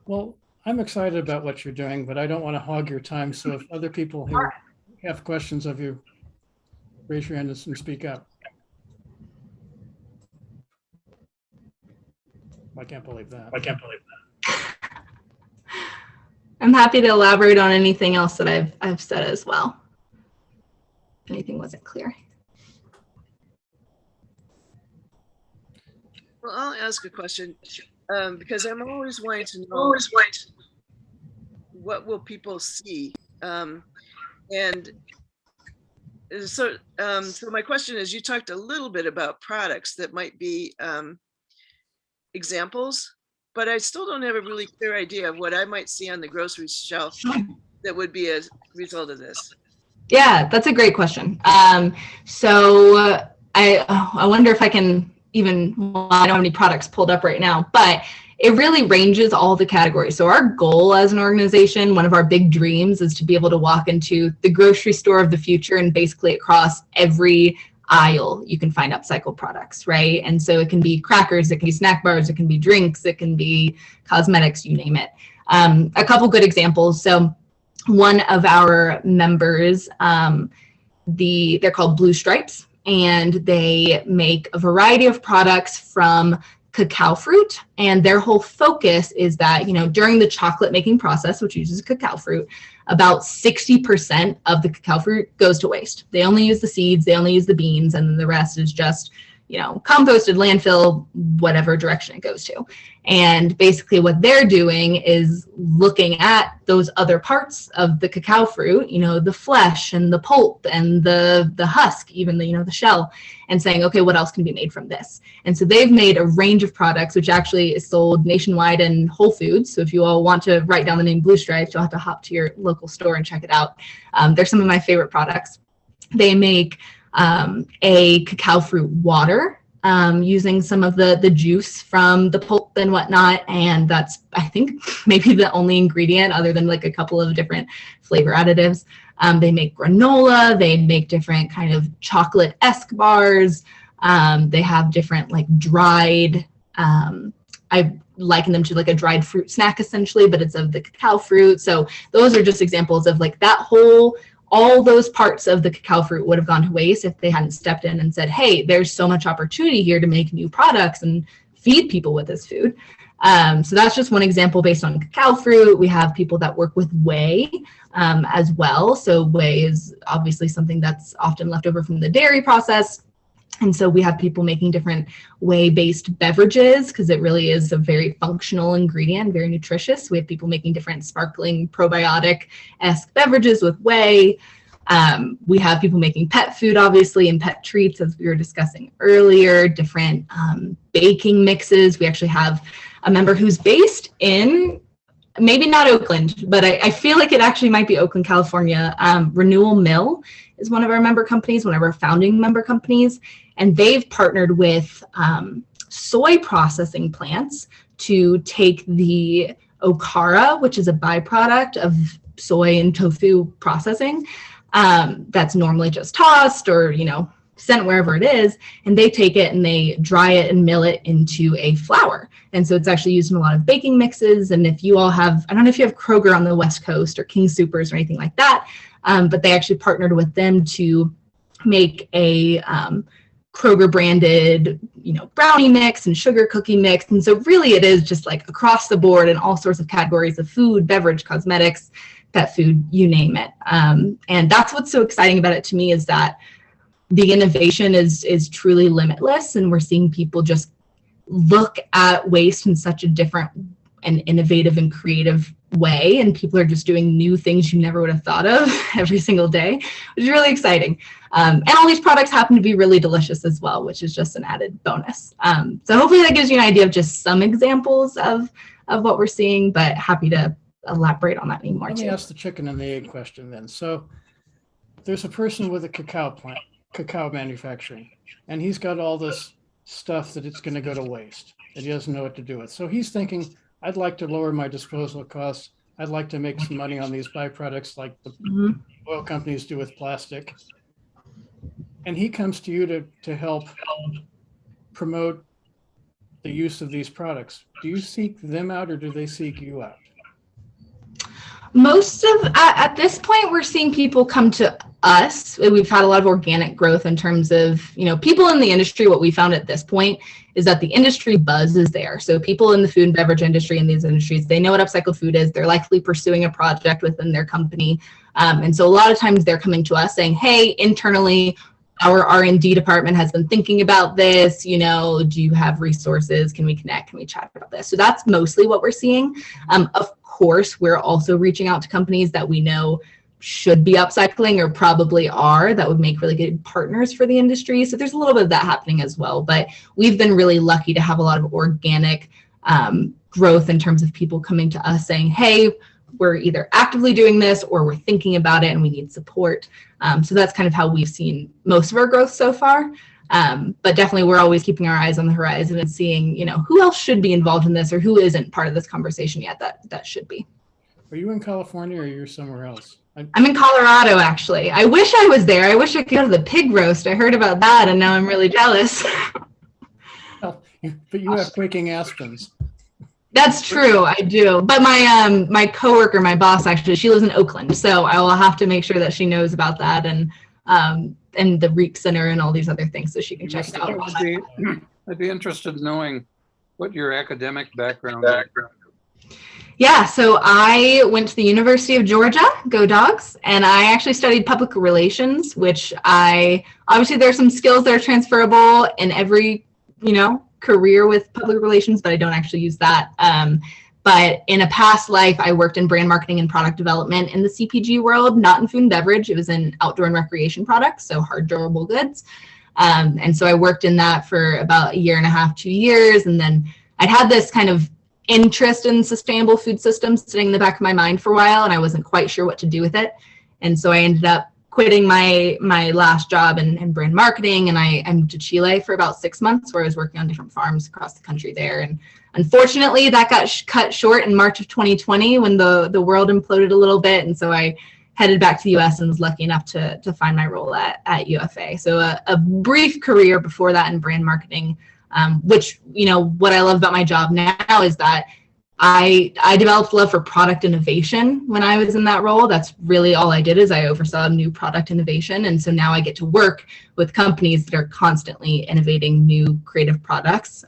Well, I'm excited about what you're doing, but I don't want to hog your time. So if other people who have questions of you, raise your hand and speak up. I can't believe that. I'm happy to elaborate on anything else that I've said as well. If anything wasn't clear. Well, I'll ask a question. because I'm always wanting to know what will people see. And so my question is, you talked a little bit about products that might be examples, but I still don't have a really clear idea of what I might see on the grocery shelf that would be a result of this. Yeah, that's a great question. So I wonder if I can even, well, I don't have any products pulled up right now, but it really ranges all the categories. So our goal as an organization, one of our big dreams is to be able to walk into the grocery store of the future and basically across every aisle you can find upcycled products, right? And so it can be crackers, it can be snack bars, it can be drinks, it can be cosmetics, you name it. A couple good examples. So one of our members, they're called Blue Stripes, and they make a variety of products from cacao fruit, and their whole focus is that, you know, during the chocolate making process, which uses cacao fruit, about 60% of the cacao fruit goes to waste. They only use the seeds, they only use the beans, and then the rest is just, you know, composted, landfill, whatever direction it goes to. And basically what they're doing is looking at those other parts of the cacao fruit, you know, the flesh and the pulp and the husk, even the, you know, the shell, and saying, okay, what else can be made from this? And so they've made a range of products, which actually is sold nationwide in Whole Foods. So if you all want to write down the name Blue Stripes, you'll have to hop to your local store and check it out. They're some of my favorite products. They make a cacao fruit water using some of the juice from the pulp and whatnot. And that's, I think, maybe the only ingredient other than like a couple of different flavor additives. They make granola, they make different kind of chocolate-esque bars. They have different like dried, I liken them to like a dried fruit snack essentially, but it's of the cacao fruit. So those are just examples of like that whole, all those parts of the cacao fruit would have gone to waste if they hadn't stepped in and said, hey, there's so much opportunity here to make new products and feed people with this food. So that's just one example based on cacao fruit. We have people that work with whey as well. So whey is obviously something that's often left over from the dairy process. And so we have people making different whey-based beverages because it really is a very functional ingredient, very nutritious. We have people making different sparkling probiotic-esque beverages with whey. We have people making pet food, obviously, and pet treats, as we were discussing earlier, different baking mixes. We actually have a member who's based in, maybe not Oakland, but I feel like it actually might be Oakland, California. Renewal Mill is one of our member companies, one of our founding member companies. And they've partnered with soy processing plants to take the okara, which is a byproduct of soy and tofu processing, that's normally just tossed or, you know, sent wherever it is, and they take it and they dry it and mill it into a flour. And so it's actually used in a lot of baking mixes. And if you all have, I don't know if you have Kroger on the West Coast or King Soopers or anything like that, but they actually partnered with them to make a Kroger branded, you know, brownie mix and sugar cookie mix. And so really it is just like across the board in all sorts of categories of food, beverage, cosmetics, pet food, you name it. And that's what's so exciting about it to me, is that the innovation is truly limitless, and we're seeing people just look at waste in such a different and innovative and creative way, and people are just doing new things you never would have thought of every single day, which is really exciting. And all these products happen to be really delicious as well, which is just an added bonus. So hopefully that gives you an idea of just some examples of what we're seeing, but happy to elaborate on that anymore too. Let me ask the chicken and the egg question then. So there's a person with a cacao plant, cacao manufacturing, and he's got all this stuff that it's going to go to waste that he doesn't know what to do with. So he's thinking, I'd like to lower my disposal costs. I'd like to make some money on these byproducts like the oil companies do with plastic. And he comes to you to help promote the use of these products. Do you seek them out or do they seek you out? Most of, at this point, we're seeing people come to us. We've had a lot of organic growth in terms of, you know, people in the industry. What we found at this point is that the industry buzz is there. So people in the food and beverage industry, in these industries, they know what upcycled food is. They're likely pursuing a project within their company. And so a lot of times they're coming to us saying, hey, internally, our R&D department has been thinking about this, you know, do you have resources? Can we connect? Can we chat about this? So that's mostly what we're seeing. Of course, we're also reaching out to companies that we know should be upcycling or probably are, that would make really good partners for the industry. So there's a little bit of that happening as well, but we've been really lucky to have a lot of organic growth in terms of people coming to us saying, hey, we're either actively doing this or we're thinking about it and we need support. So that's kind of how we've seen most of our growth so far. But definitely we're always keeping our eyes on the horizon and seeing, you know, who else should be involved in this or who isn't part of this conversation yet that should be. Are you in California or you're somewhere else? I'm in Colorado, actually. I wish I was there. I wish I could go to the pig roast. I heard about that and now I'm really jealous. Well, but you have quaking aspens. That's true, I do. But my coworker, my boss, actually, she lives in Oakland, so I will have to make sure that she knows about that and the REAP Center and all these other things, so she can check it out. I'd be interested in knowing what your academic background is. Yeah, so I went to the University of Georgia, go Dogs, and I actually studied public relations, which obviously there are some skills that are transferable in every, you know, career with public relations, but I don't actually use that. But in a past life, I worked in brand marketing and product development in the CPG world, not in food and beverage. It was in outdoor and recreation products, so hard durable goods. And so I worked in that for about 1.5 to 2 years. And then I'd had this kind of interest in sustainable food systems sitting in the back of my mind for a while, and I wasn't quite sure what to do with it. And so I ended up quitting my last job in brand marketing, and I moved to Chile for about 6 months, where I was working on different farms across the country there. And unfortunately, that got cut short in March of 2020 when the world imploded a little bit. And so I headed back to the US and was lucky enough to find my role at UFA. So a brief career before that in brand marketing, which, you know, what I love about my job now is that I developed love for product innovation when I was in that role. That's really all I did, is I oversaw new product innovation. And so now I get to work with companies that are constantly innovating new creative products,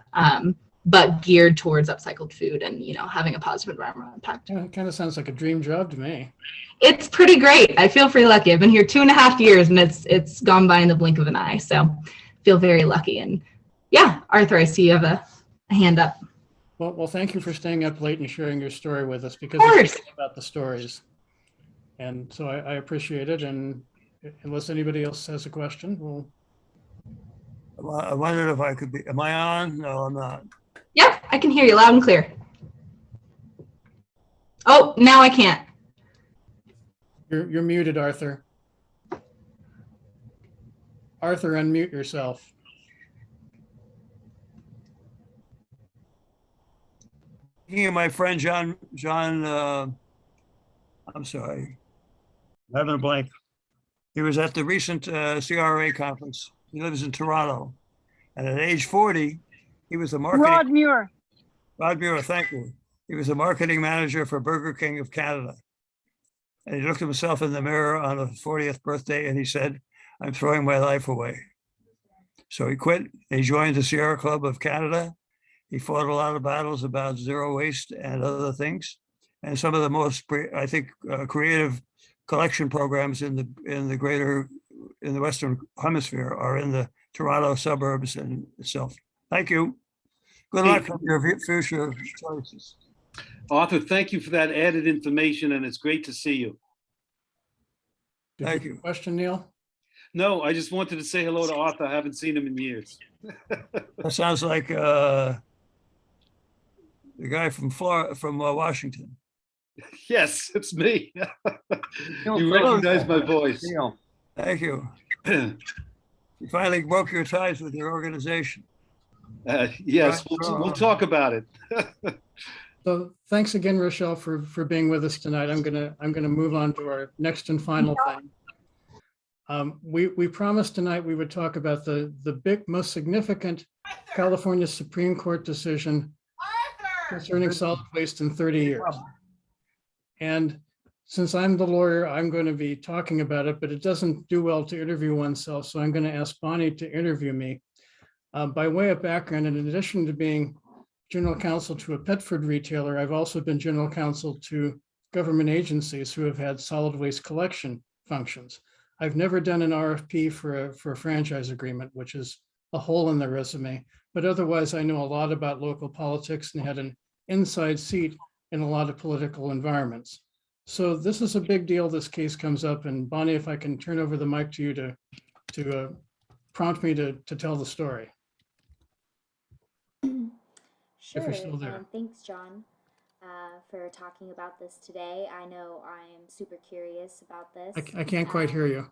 but geared towards upcycled food and, you know, having a positive environmental impact. Yeah, it kind of sounds like a dream job to me. It's pretty great. I feel pretty lucky. I've been here 2.5 years and it's gone by in the blink of an eye. So feel very lucky. And yeah, Arthur, I see you have a hand up. Well, thank you for staying up late and sharing your story with us, because Of it's course. about the stories. And so I appreciate it. And unless anybody else has a question, we'll. I wondered if I could be, am I on? No, I'm not. Yep, I can hear you loud and clear. Oh, now I can't. You're muted, Arthur. Arthur, unmute yourself. Thinking of my friend John, I'm sorry, I'm having a blank. He was at the recent NCRA conference. He lives in Toronto. And at age 40, he was a marketing. Rod Muir. Rod Muir, thank you. He was a marketing manager for Burger King of Canada. And he looked at himself in the mirror on his 40th birthday and he said, I'm throwing my life away. So he quit. He joined the Sierra Club of Canada. He fought a lot of battles about zero waste and other things. And some of the most, I think, creative collection programs in the Western Hemisphere are in the Toronto suburbs and itself. Thank you. Good luck on your future choices. Arthur, thank you for that added information, and it's great to see you. Thank you. Question, Neil? No, I just wanted to say hello to Arthur. I haven't seen him in years. That sounds like the guy from Washington. Yes, it's me. You recognize my voice. Thank you. You finally broke your ties with your organization. Yes, we'll talk about it. So thanks again, Rochelle, for being with us tonight. I'm gonna move on to our next and final thing. We promised tonight we would talk about the most significant California Supreme Court decision concerning solid waste in 30 years. And since I'm the lawyer, I'm going to be talking about it, but it doesn't do well to interview oneself. So I'm going to ask Bonnie to interview me. By way of background, in addition to being general counsel to a pet food retailer, I've also been general counsel to government agencies who have had solid waste collection functions. I've never done an RFP for a franchise agreement, which is a hole in the resume. But otherwise, I know a lot about local politics and had an inside seat in a lot of political environments. So this is a big deal. This case comes up, and Bonnie, if I can turn over the mic to you to prompt me to tell the story. Sure. you're still there. And thanks, John, for talking about this today. I know I'm super curious about this. I can't quite hear you.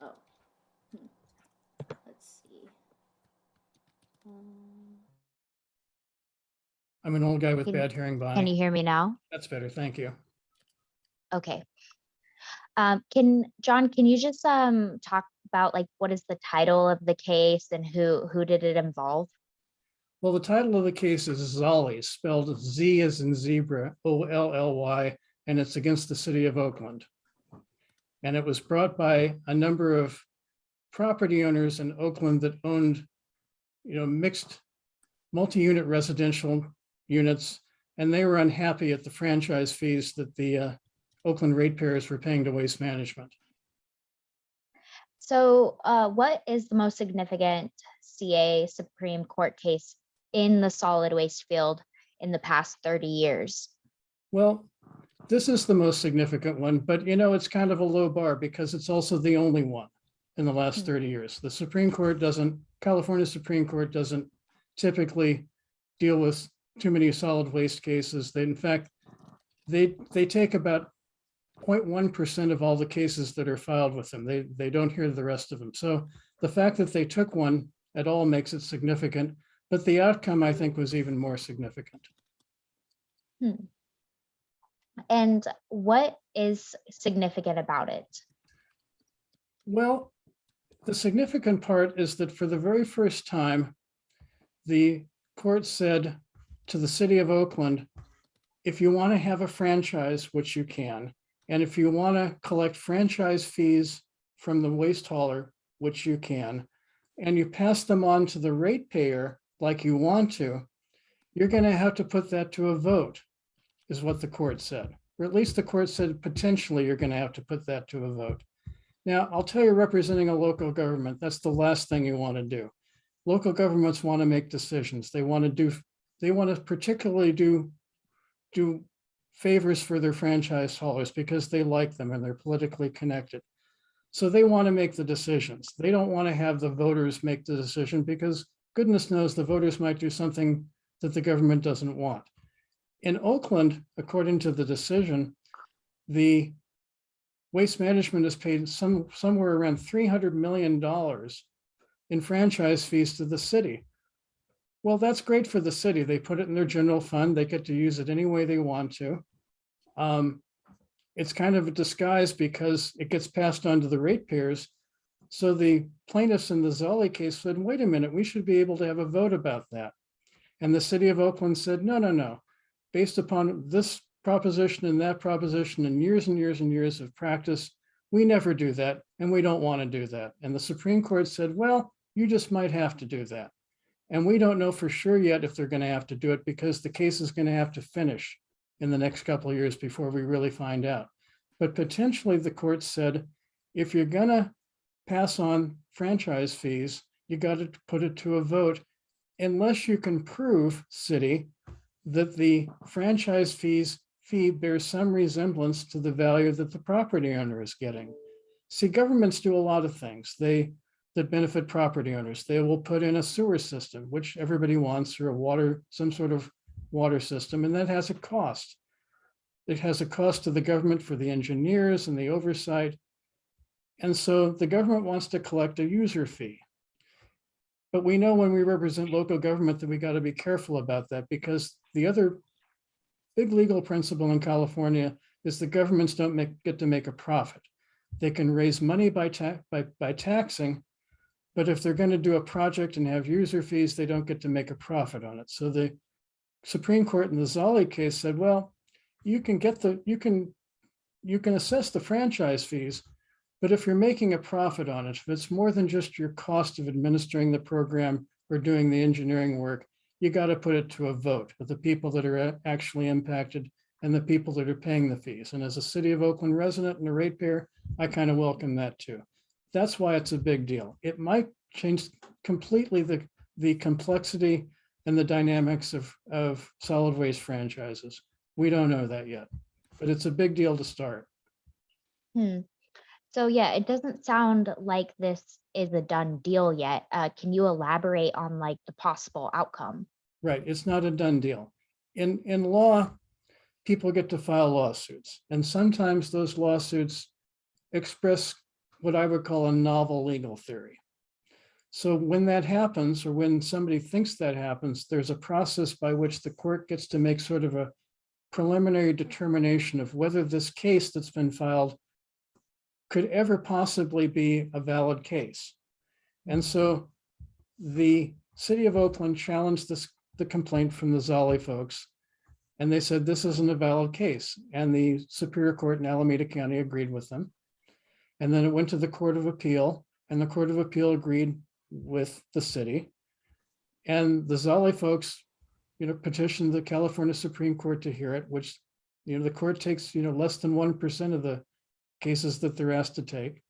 Oh, let's see. I'm an old guy with Can- bad hearing, Bonnie. Can you hear me now? That's better. Thank you. Okay. John, can you just talk about like what is the title of the case and who did it involve? Well, the title of the case is Zolly, spelled Z as in zebra, O-L-L-Y, and it's against the city of Oakland. And it was brought by a number of property owners in Oakland that owned, mixed multi-unit residential units, and they were unhappy at the franchise fees that the Oakland ratepayers were paying to Waste Management. So what is the most significant CA Supreme Court case in the solid waste field in the past 30 years? Well, this is the most significant one, but it's kind of a low bar because it's also the only one in the last 30 years. The California Supreme Court doesn't typically deal with too many solid waste cases. In fact, they take about 0.1% of all the cases that are filed with them. They don't hear the rest of them. So the fact that they took one at all makes it significant, but the outcome, I think, was even more significant. And what is significant about it? Well, the significant part is that for the very first time, the court said to the city of Oakland, if you want to have a franchise, which you can, and if you want to collect franchise fees from the waste hauler, which you can, and you pass them on to the ratepayer like you want to, you're going to have to put that to a vote, is what the court said. Or at least the court said potentially you're going to have to put that to a vote. Now, I'll tell you, representing a local government, that's the last thing you want to do. Local governments want to make decisions. They want to particularly do favors for their franchise haulers because they like them and they're politically connected. So they want to make the decisions. They don't want to have the voters make the decision because goodness knows the voters might do something that the government doesn't want. In Oakland, according to the decision, the Waste Management has paid somewhere around $300 million in franchise fees to the city. Well, that's great for the city. They put it in their general fund. They get to use it any way they want to. It's kind of a disguise because it gets passed on to the ratepayers. So the plaintiffs in the Zolly case said, wait a minute, we should be able to have a vote about that. And the city of Oakland said, no. Based upon this proposition and that proposition and years and years and years of practice, we never do that and we don't want to do that. And the Supreme Court said, well, you just might have to do that. And we don't know for sure yet if they're going to have to do it because the case is going to have to finish in the next couple of years before we really find out. But potentially the court said, if you're going to pass on franchise fees, you got to put it to a vote unless you can prove, city, that the franchise fee bears some resemblance to the value that the property owner is getting. See, governments do a lot of things that benefit property owners. They will put in a sewer system, which everybody wants, or some sort of water system, and that has a cost. It has a cost to the government for the engineers and the oversight. And so the government wants to collect a user fee. But we know when we represent local government that we got to be careful about that, because the other big legal principle in California is the governments don't get to make a profit. They can raise money by taxing, but if they're going to do a project and have user fees, they don't get to make a profit on it. So the Supreme Court in the Zolly case said, well, you can assess the franchise fees, but if you're making a profit on it, if it's more than just your cost of administering the program or doing the engineering work, you got to put it to a vote of the people that are actually impacted and the people that are paying the fees. And as a City of Oakland resident and a ratepayer, I kind of welcome that too. That's why it's a big deal. It might change completely the complexity and the dynamics of solid waste franchises. We don't know that yet, but it's a big deal to start. So yeah, it doesn't sound like this is a done deal yet. Can you elaborate on like the possible outcome? Right, it's not a done deal. In law, people get to file lawsuits, and sometimes those lawsuits express what I would call a novel legal theory. So when that happens, or when somebody thinks that happens, there's a process by which the court gets to make sort of a preliminary determination of whether this case that's been filed could ever possibly be a valid case. And so the City of Oakland challenged the complaint from the Zolli folks, and they said this isn't a valid case. And the Superior Court in Alameda County agreed with them. And then it went to the Court of Appeal, and the Court of Appeal agreed with the city. And the Zolli folks, petitioned the California Supreme Court to hear it, which, the court takes, less than 1% of the cases that they're asked to take.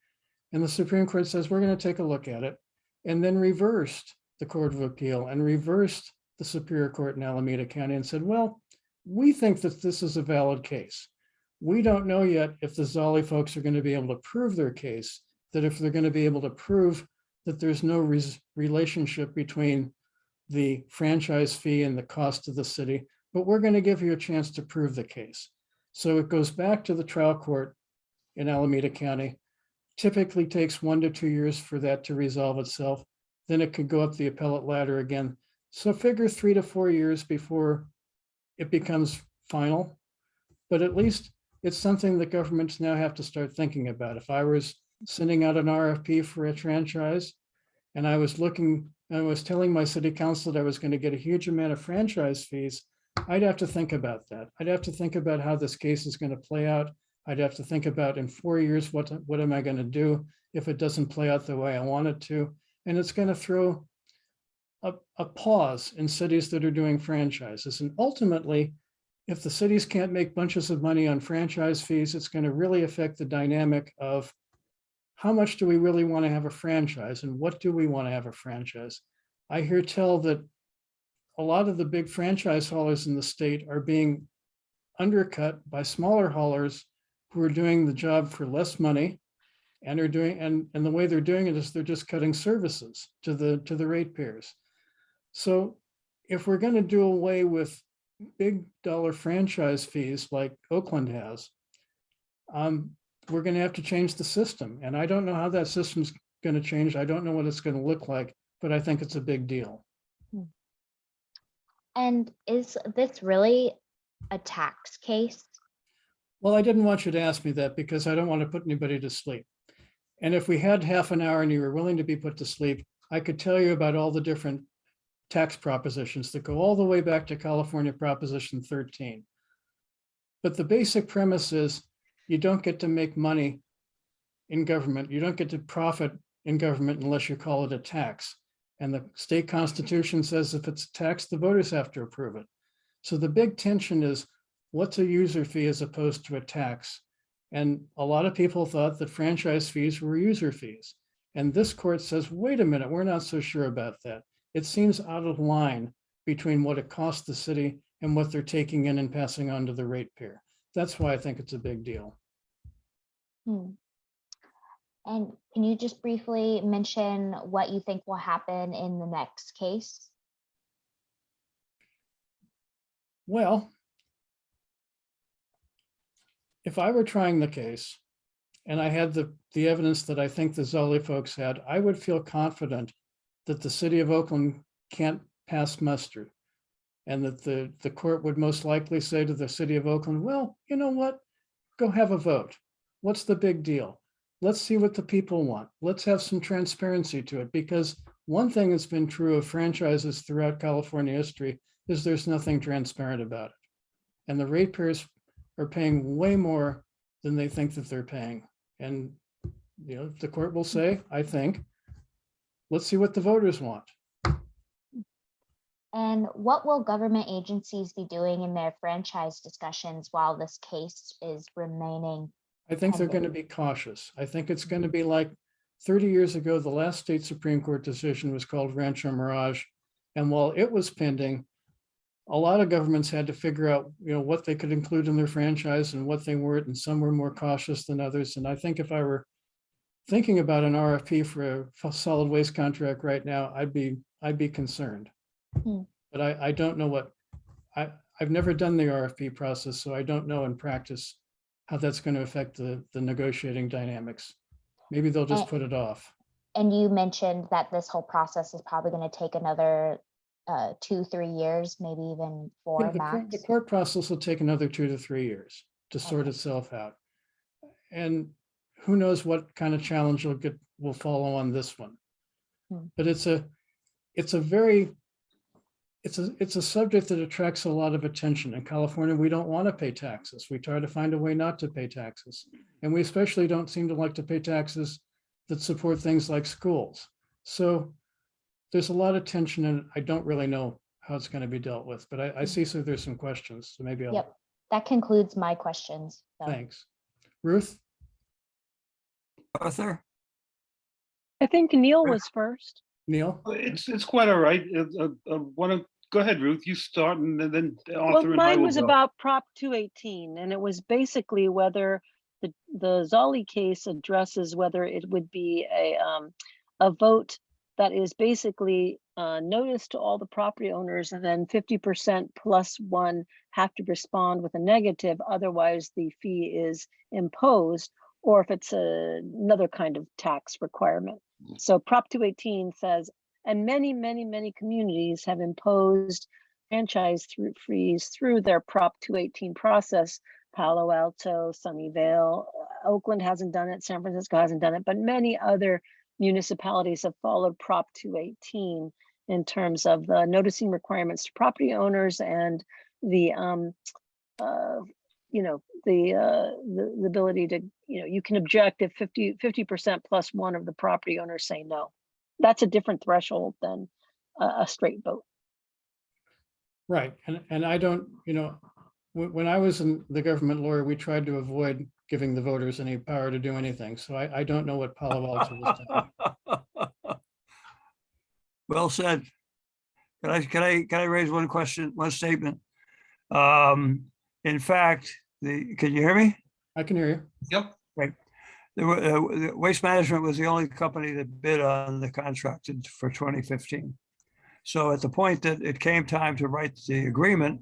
And the Supreme Court says, we're going to take a look at it, and then reversed the Court of Appeal and reversed the Superior Court in Alameda County and said, well, we think that this is a valid case. We don't know yet if the Zolli folks are going to be able to prove their case, that if they're going to be able to prove that there's no relationship between the franchise fee and the cost of the city, but we're going to give you a chance to prove the case. So it goes back to the trial court in Alameda County. Typically takes 1 to 2 years for that to resolve itself. Then it could go up the appellate ladder again. So figure 3 to 4 years before it becomes final. But at least it's something that governments now have to start thinking about. If I was sending out an RFP for a franchise and I was telling my city council that I was going to get a huge amount of franchise fees, I'd have to think about that. I'd have to think about how this case is going to play out. I'd have to think about in 4 years, what am I going to do if it doesn't play out the way I want it to? And it's going to throw a pause in cities that are doing franchises. And ultimately, if the cities can't make bunches of money on franchise fees, it's going to really affect the dynamic of how much do we really want to have a franchise and what do we want to have a franchise? I hear tell that a lot of the big franchise haulers in the state are being undercut by smaller haulers who are doing the job for less money and are doing, and the way they're doing it is they're just cutting services to the ratepayers. So if we're going to do away with big dollar franchise fees like Oakland has, we're going to have to change the system. And I don't know how that system's going to change. I don't know what it's going to look like, but I think it's a big deal. And is this really a tax case? Well, I didn't want you to ask me that because I don't want to put anybody to sleep. And if we had half an hour and you were willing to be put to sleep, I could tell you about all the different tax propositions that go all the way back to California Proposition 13. But the basic premise is you don't get to make money in government. You don't get to profit in government unless you call it a tax. And the state constitution says if it's a tax, the voters have to approve it. So the big tension is what's a user fee as opposed to a tax? And a lot of people thought that franchise fees were user fees. And this court says, wait a minute, we're not so sure about that. It seems out of line between what it costs the city and what they're taking in and passing on to the ratepayer. That's why I think it's a big deal. And can you just briefly mention what you think will happen in the next case? Well, if I were trying the case and I had the evidence that I think the Zolli folks had, I would feel confident that the city of Oakland can't pass muster, and that the court would most likely say to the city of Oakland, well, you know what, go have a vote. What's the big deal? Let's see what the people want. Let's have some transparency to it, because one thing that's been true of franchises throughout California history is there's nothing transparent about it. And the ratepayers are paying way more than they think that they're paying. And the court will say, I think, let's see what the voters want. And what will government agencies be doing in their franchise discussions while this case is remaining? I think they're going to be cautious. I think it's going to be like 30 years ago, the last state Supreme Court decision was called Rancho Mirage. And while it was pending, a lot of governments had to figure out, what they could include in their franchise and what they weren't, and some were more cautious than others. And I think if I were thinking about an RFP for a solid waste contract right now, I'd be concerned. But I don't know I've never done the RFP process, so I don't know in practice how that's going to affect the negotiating dynamics. Maybe they'll just put it off. And you mentioned that this whole process is probably going to take another 2-3 years, maybe even 4 max. The court process will take another 2 to 3 years to sort itself out. And who knows what kind of challenge will follow on this one. But it's a subject that attracts a lot of attention. In California, we don't want to pay taxes. We try to find a way not to pay taxes. And we especially don't seem to like to pay taxes that support things like schools. So there's a lot of tension, and I don't really know how it's going to be dealt with, but I see there's some questions. So maybe I'll. Yep, that concludes my questions. So. Thanks. Ruth? Arthur? I think Neil was first. Neil? It's quite all right. Go ahead, Ruth. You start, and then Well, Arthur and I mine will was go. about Prop 218, and it was basically whether the Zolli case addresses whether it would be a vote that is basically notice to all the property owners, and then 50% plus one have to respond with a negative, otherwise the fee is imposed, or if it's another kind of tax requirement. So Prop 218 says, and many communities have imposed franchise fees through their Prop 218 process. Palo Alto, Sunnyvale, Oakland hasn't done it, San Francisco hasn't done it, but many other municipalities have followed Prop 218 in terms of the noticing requirements to property owners and the the ability to, you can object if 50% plus one of the property owners say no. That's a different threshold than a straight vote. Right. And I don't, when I was in the government lawyer, we tried to avoid giving the voters any power to do anything. So I don't know what Palo Alto was doing. Well said. Can I raise one question, one statement? In fact, can you hear me? I can hear you. Yep. Right. The Waste Management was the only company that bid on the contract for 2015. So at the point that it came time to write the agreement,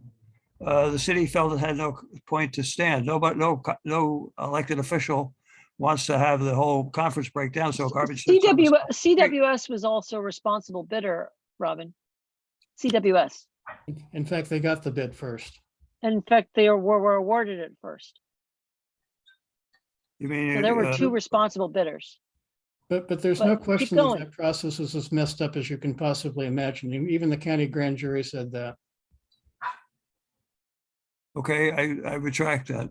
the city felt it had no point to stand. No elected official wants to have the whole conference break down. So garbage. CWS was also responsible bidder, Robin. CWS. In fact, they got the bid first. In fact, they were awarded it first. You mean So there were two responsible bidders. But there's no question that that process is as messed up as you can possibly imagine. Even the county grand jury said that. Okay, I retract that.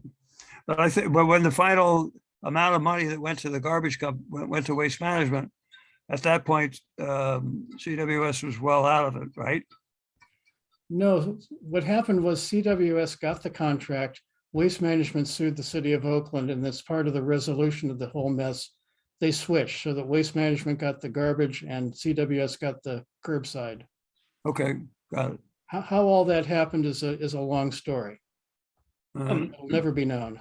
But I think, but when the final amount of money that went to the garbage went to Waste Management, at that point, CWS was well out of it, right? No, what happened was CWS got the contract. Waste Management sued the city of Oakland, and that's part of the resolution of the whole mess. They switched so that Waste Management got the garbage and CWS got the curbside. Okay, got it. How all that happened is a long story. It'll never be known.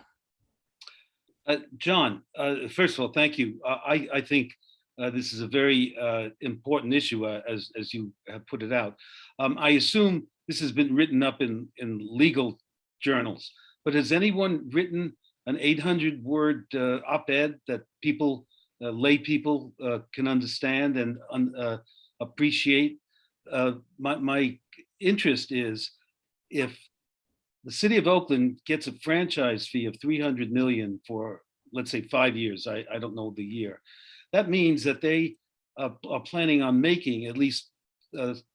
John, first of all, thank you. I think this is a very important issue, as you have put it out. I assume this has been written up in legal journals, but has anyone written an 800-word op-ed that people, lay people, can understand and appreciate? My interest is, if the city of Oakland gets a franchise fee of 300 million for, let's say, 5 years, I don't know the year, that means that they are planning on making at least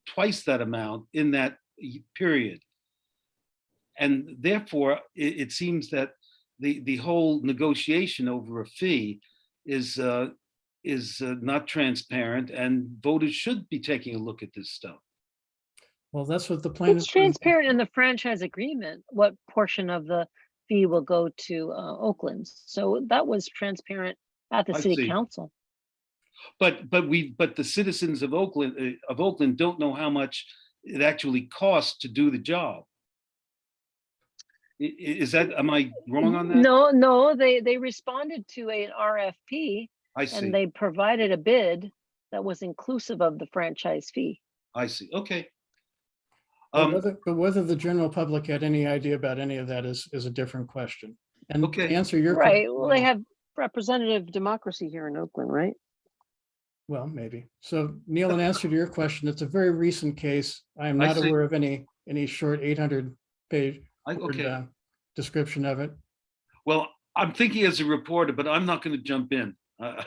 twice that amount in that period. And therefore, it seems that the whole negotiation over a fee is not transparent, and voters should be taking a look at this stuff. Well, that's what the plan It's is. transparent in the franchise agreement, what portion of the fee will go to Oakland. So that was transparent at the I city see. council. But the citizens of Oakland don't know how much it actually costs to do the job. Is that, am I wrong on that? No, they responded to an RFP I see. and they provided a bid that was inclusive of the franchise fee. I see. Okay. But whether the general public had any idea about any of that is a different question. And Okay. to answer your Right, question, well, they have representative democracy here in Oakland, right? well, maybe. So Neil, in answer to your question, it's a very recent case. I am I not see. aware of any short 800-page Okay. description of it. Well, I'm thinking as a reporter, but I'm not going to jump in. But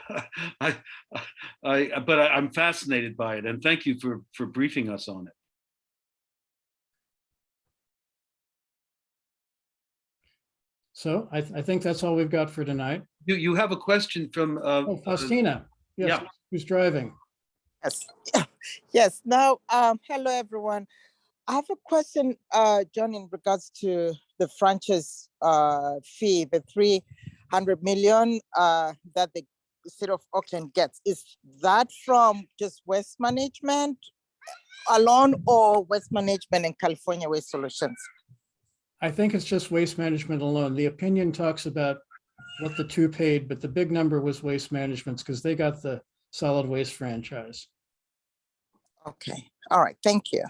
I'm fascinated by it, and thank you for briefing us on it. So I think that's all we've got for tonight. You have a question from Oh, Faustina, yes, yeah. who's driving? Yes. Yes. Now, hello, everyone. I have a question, John, in regards to the franchise fee, the 300 million that the city of Oakland gets. Is that from just waste management alone or waste management and California Waste Solutions? I think it's just waste management alone. The opinion talks about what the two paid, but the big number was waste management's because they got the solid waste franchise. Okay. All right. Thank you.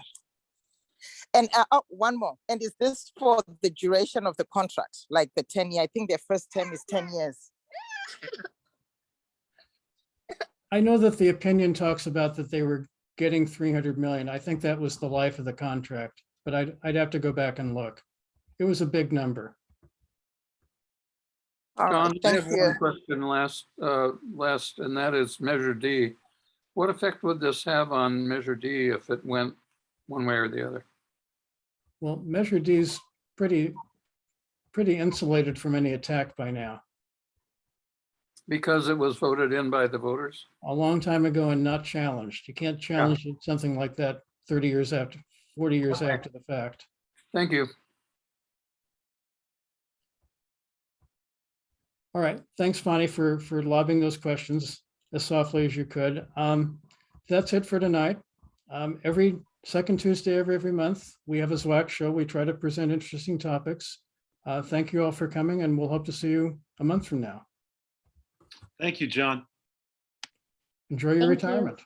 And one more. And is this for the duration of the contract, like the 10-year? I think their first term is 10 years. I know that the opinion talks about that they were getting 300 million. I think that was the life of the contract, but I'd have to go back and look. It was a big number. All John, right. I Thank have you. one question last, and that is Measure D. What effect would this have on Measure D if it went one way or the other? Well, Measure D is pretty insulated from any attack by now. Because it was voted in by the voters? A long time ago and not challenged. You can't challenge something like that 30 years after, 40 years Okay. after the fact. Thank you. All right, thanks, Bonnie, for lobbing those questions as softly as you could. That's it for tonight. Every second Tuesday of every month, we have a ZWAC show. We try to present interesting topics. Thank you all for coming, and we'll hope to see you a month from now. Thank you, John. Enjoy your Thank you. retirement.